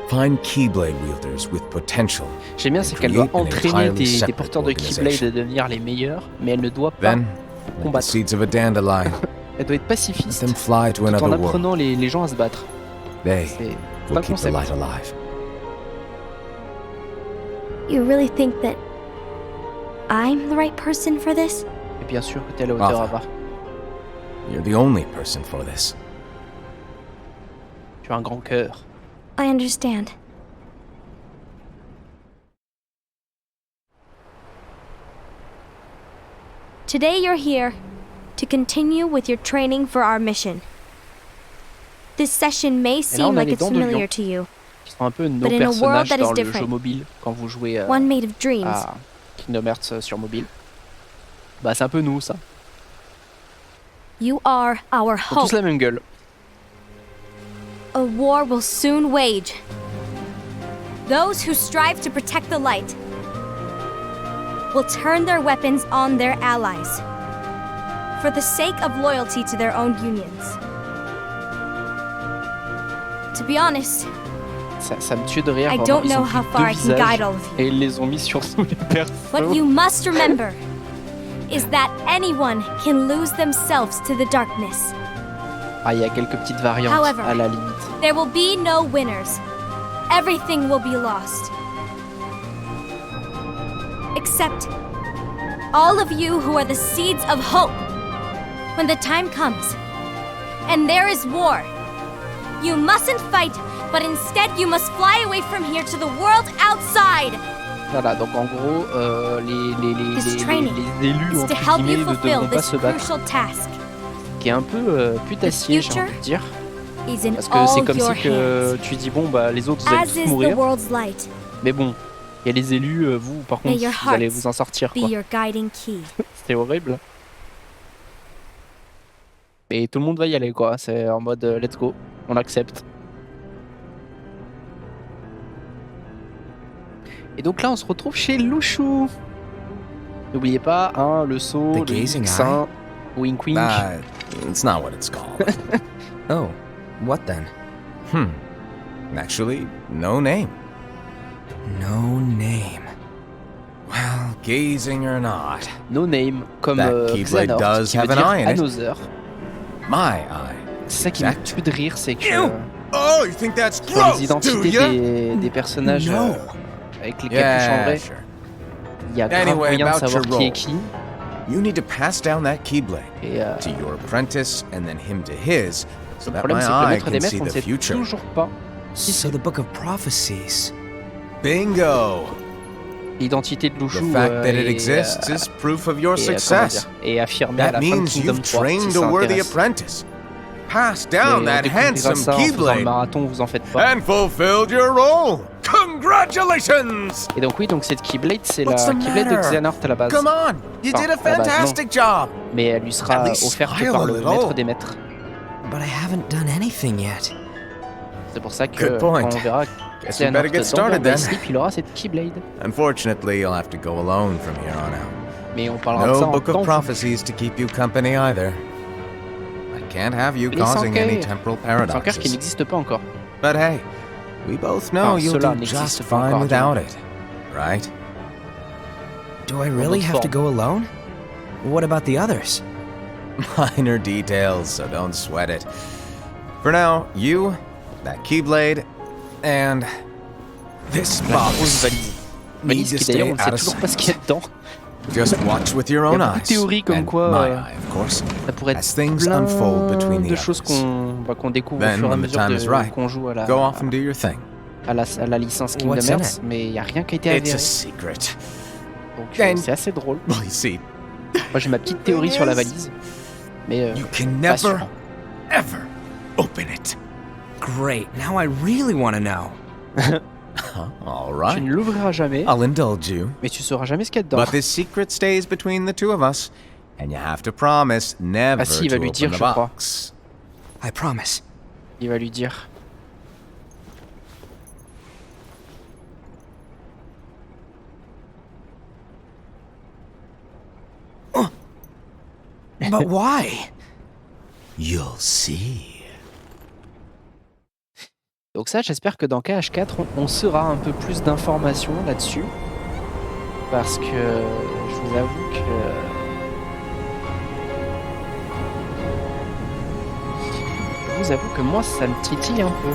Find Keyblade wielders with potential. J'aime bien, and c'est qu'elle doit create an entraîner entirely des separate porteurs de Keyblade organization. à devenir les meilleurs, mais elle ne doit pas Then, like the combattre. seeds of a dandelion, Elle doit être let pacifiste them fly to tout another en world. apprenant les gens à se battre. They C'est will un keep the concept. light alive. You really think that I'm the right person for this? Et bien sûr que t'es à la hauteur, Ava. Ava. You're the only person for this. Tu as un grand cœur. I understand. Today you're here to continue with your training for our mission. This session may on seem a like les it's dents de familiar lion. to you, Qui sont un peu nos But in a world personnages that is dans le jeu different. mobile quand vous jouez one made of dreams. à Kingdom Hearts sur mobile. Bah c'est un peu nous ça. You are our Ils ont hope. tous la même gueule. A war will soon wage. Those who strive to protect the light will turn their weapons on their allies for the sake of loyalty to their own unions. To be honest, Ça me tue de rire. I vraiment. don't Ils know ont how pris far deux I can visages guide all of you. et ils les ont mis sur tous les persos. What you must remember is that anyone can lose themselves to the darkness. Ah, il y a quelques petites variantes However, à la limite. There will be no winners. Everything will be lost. Except all of you who are the seeds of hope. When the time comes, and there is war, you mustn't fight, but instead you must fly away from here to the world outside. Voilà, donc en gros, This training les élus, is entre to help guillemets, you ne fulfill devront pas this se battre. crucial task. Qui est un peu putassier, j'ai future envie de dire. Is in Parce que all c'est comme your si que hands. tu dis, bon, bah, les autres, vous allez As tous is the mourir. world's light. Mais bon, il y a les élus, vous, par May contre, your vous allez hearts vous en sortir, be quoi. your guiding key. C'était horrible. Et tout le monde va y aller, quoi. C'est en mode, let's go, on accepte. Et donc là, on se retrouve chez Louchou. N'oubliez pas, hein, le saut, The le gazing X1, wink wink. It's not what it's called. Oh, what then? Actually, no name. No name. Well, gazing or not, No name, comme That Keyblade Xehanort, does qui veut have an dire eye in it. another. my eye. C'est ça qui me Exact. tue de rire, c'est que Oh, you think that's sur les identités des personnages No. avec lesquels tu changerais, sure. il y a grave Anyway, moyen de about savoir your qui est role. qui. You need to pass down that Keyblade Et to your apprentice and then him to his, so le that problème, my c'est que le eye maître des can maîtres, see on ne the sait future. toujours pas So the Book of Prophecies. Bingo! l'identité de The Louchou fact that it exists is proof of your success. et affirmé à That la fin de means Kingdom you've 3, trained si a ça worthy intéresse. apprentice. Pass Mais down on that découvrira handsome ça en faisant le Keyblade marathon, vous en faites pas. and fulfilled your role. Congratulations! Et donc oui, donc cette Keyblade, c'est la What's the Keyblade de matter? Xehanort à la base. Come on, you Enfin, did a à la base, non. fantastic job. Mais elle lui sera At least offerte smile par a le little. maître des maîtres. But I haven't done anything yet. C'est pour ça que Good quand point. on verra Guess we Xehanort better get dans started Birth by then. Sleep, il aura cette Keyblade. Unfortunately, you'll have to go alone from here on out. Mais on parlera de ça No en book temps. of prophecies to keep you company either. I can't have you Les causing any sans-cœurs. temporal Sans cœur qui paradoxes. n'existe pas encore. But hey, we both know Enfin, you'll cela do n'existe just pas fine encore, without it, right? Do I really d'autres have to formes. go alone? What about the others? Minor details, so don't sweat it. For now, you, that Keyblade, and this La grosse box valise. need Valise to qui d'ailleurs, stay on ne out sait of toujours pas ce qu'il y a sight. dedans. Just watch with your Il y a own beaucoup de eyes. théories comme And quoi, my eye, of course. Ça pourrait être As things plein unfold between the de choses others. qu'on découvre au Then, fur et à when the mesure time is right, qu'on joue à la, Go off and do your thing. à la licence Kingdom What's in Hearts, it? mais il n'y a rien qui a été It's avéré. a secret. Donc And- c'est assez drôle. Well, you see, Moi j'ai ma petite théorie sur la valise, mais you can pas never, sûr. ever open it. Great, now I really want to know. All Tu right. ne l'ouvriras jamais, I'll indulge you. mais tu sauras jamais ce qu'il y a dedans. But this secret stays between the two of us, and you have to promise never Ah si, il va to lui open dire, the je crois. box. I promise. Il va lui dire. But why? You'll see. Donc ça, j'espère que dans KH4, on saura un peu plus d'informations là-dessus. Parce que je vous avoue que... Je vous avoue que moi, ça me titille un peu.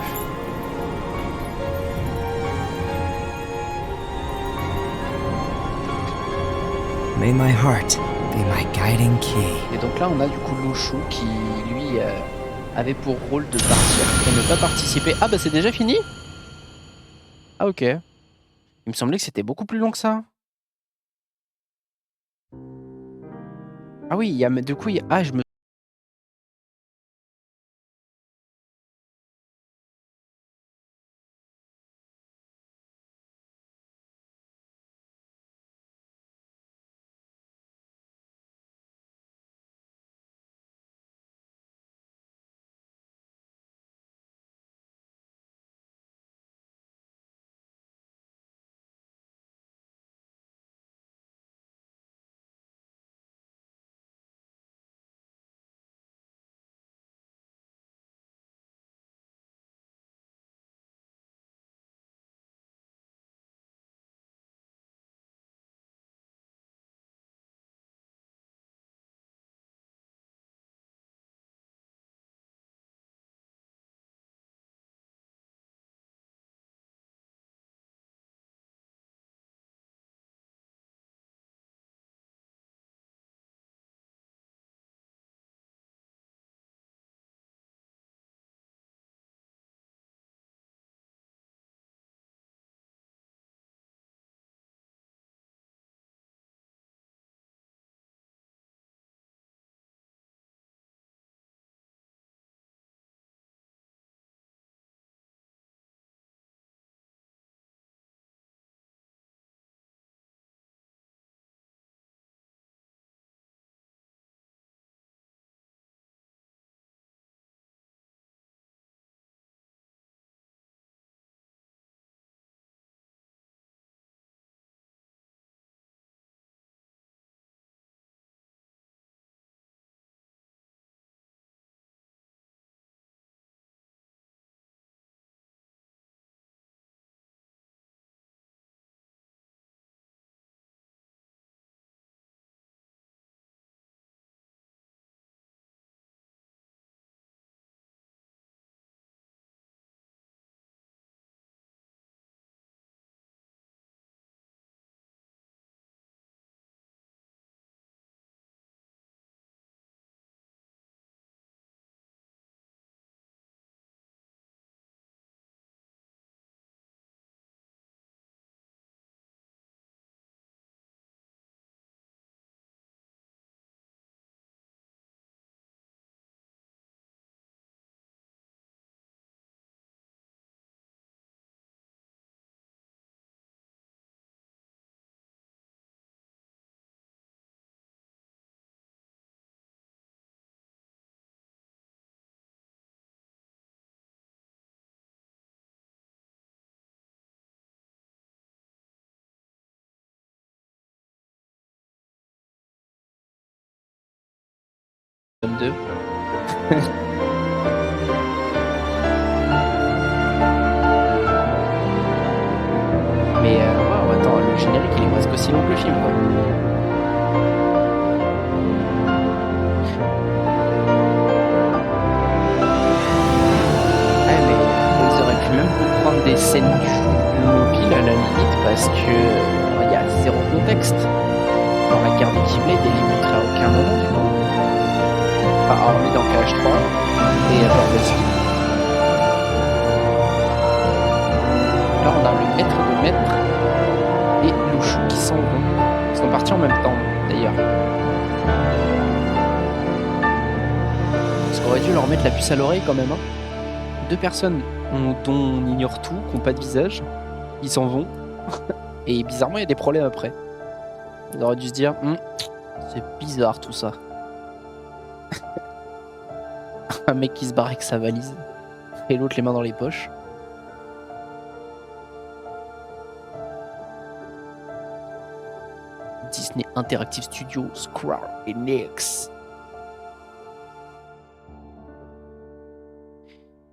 May my heart be my guiding key. Et donc là, on a du coup Louchou qui, lui, avait pour rôle de partir et ne pas participer. Ah bah c'est déjà fini? Ah ok. Il me semblait que c'était beaucoup plus long que ça. Ah oui, il y a, du coup, ah, je me tome 2. Mais wow, attends, le générique il est presque aussi long que le film quoi. Ouais, mais ils auraient pu même reprendre des scènes du mobile à la limite parce que il y a zéro contexte. Dans la guerre des Keyblade, elle est montrée à aucun moment du coup. Enfin, hormis dans KH3 et alors vas-y. Là, on a le maître de maître et Louchou qui s'en vont. Ils sont partis en même temps, d'ailleurs. Parce qu'on aurait dû leur mettre la puce à l'oreille quand même. Hein. Deux personnes dont on ignore tout, qui n'ont pas de visage, ils s'en vont. Et bizarrement, il y a des problèmes après. Ils auraient dû se dire, c'est bizarre tout ça. Un mec qui se barre avec sa valise et l'autre les mains dans les poches. Disney Interactive Studios, Square Enix.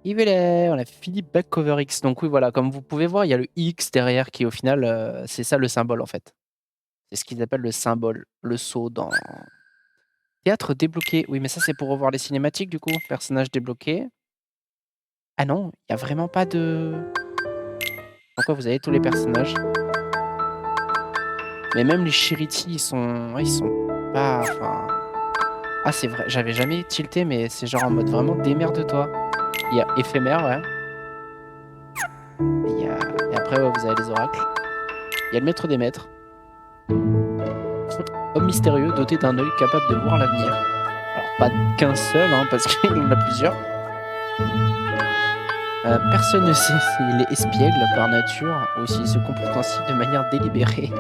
Et voilà, on a fini Back Cover X. Donc oui, voilà, comme vous pouvez voir, il y a le X derrière qui au final, c'est ça le symbole en fait. C'est ce qu'ils appellent le symbole, le sceau dans théâtre débloqué. Oui, mais ça c'est pour revoir les cinématiques du coup. Personnage débloqué. Ah non, il n'y a vraiment pas de... Pourquoi vous avez tous les personnages? Mais même les Shiriti, ils sont pas... Enfin... Ah c'est vrai, j'avais jamais tilté, mais c'est genre en mode vraiment démerde-toi. Il y a éphémère, ouais. Et après, ouais, vous avez les oracles. Il y a le maître des maîtres. Homme mystérieux doté d'un œil capable de voir l'avenir. Alors pas qu'un seul, hein, parce qu'il en a plusieurs. Personne ne sait s'il est espiègle par nature ou s'il se comporte ainsi de manière délibérée.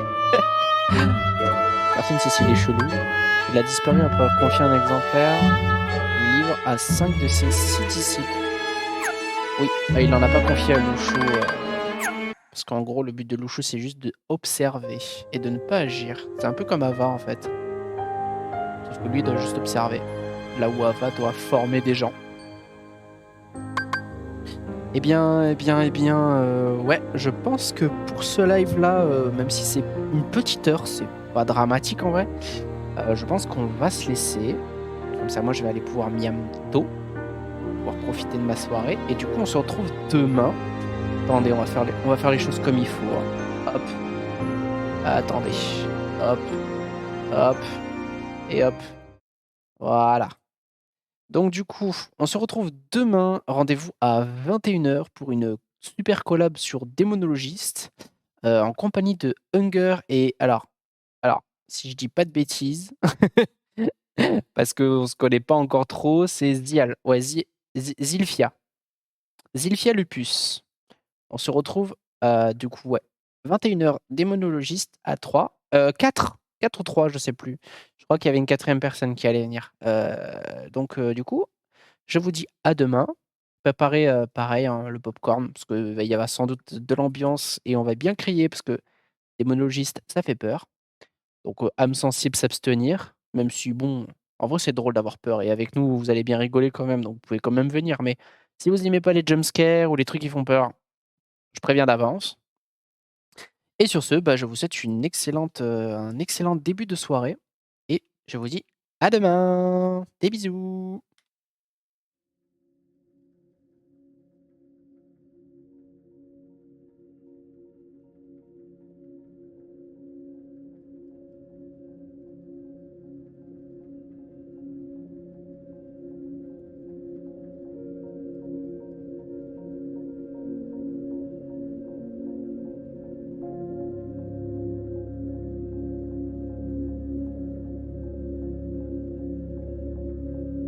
Personne ne sait s'il est chelou. Il a disparu après avoir confié un exemplaire du livre à 5 de ses 6 disciples. Oui, il n'en a pas confié à Louchou. Parce qu'en gros, le but de Louchou, c'est juste d'observer et de ne pas agir. C'est un peu comme Ava, en fait. Sauf que lui, il doit juste observer. Là où Ava doit former des gens. Ouais, je pense que pour ce live-là, même si c'est une petite heure, c'est pas dramatique en vrai. Je pense qu'on va se laisser. Comme ça, moi, je vais aller pouvoir miam tôt. Pouvoir profiter de ma soirée. Et du coup, on se retrouve demain. Attendez, on va faire les choses comme il faut. Hein. Hop. Attendez. Hop. Hop. Et hop. Voilà. Donc du coup, on se retrouve demain. Rendez-vous à 21h pour une super collab sur Démonologiste. En compagnie de Hunger et... Alors, si je dis pas de bêtises... parce qu'on se connaît pas encore trop, c'est Zial. Ouais, Zylphia. Zylphia Lupus. On se retrouve, du coup, ouais, 21h, démonologiste à 3. 4 ou 3, je sais plus. Je crois qu'il y avait une quatrième personne qui allait venir. Donc, du coup, je vous dis à demain. Préparez, pareil, hein, le popcorn, parce qu'il va y avoir sans doute de l'ambiance et on va bien crier, parce que démonologiste, ça fait peur. Donc, âme sensible, s'abstenir. Même si, bon, en vrai, c'est drôle d'avoir peur. Et avec nous, vous allez bien rigoler quand même, donc vous pouvez quand même venir. Mais si vous n'aimez pas les jumpscares ou les trucs qui font peur, je préviens d'avance. Et sur ce, bah, je vous souhaite un excellent début de soirée et je vous dis à demain. Des bisous.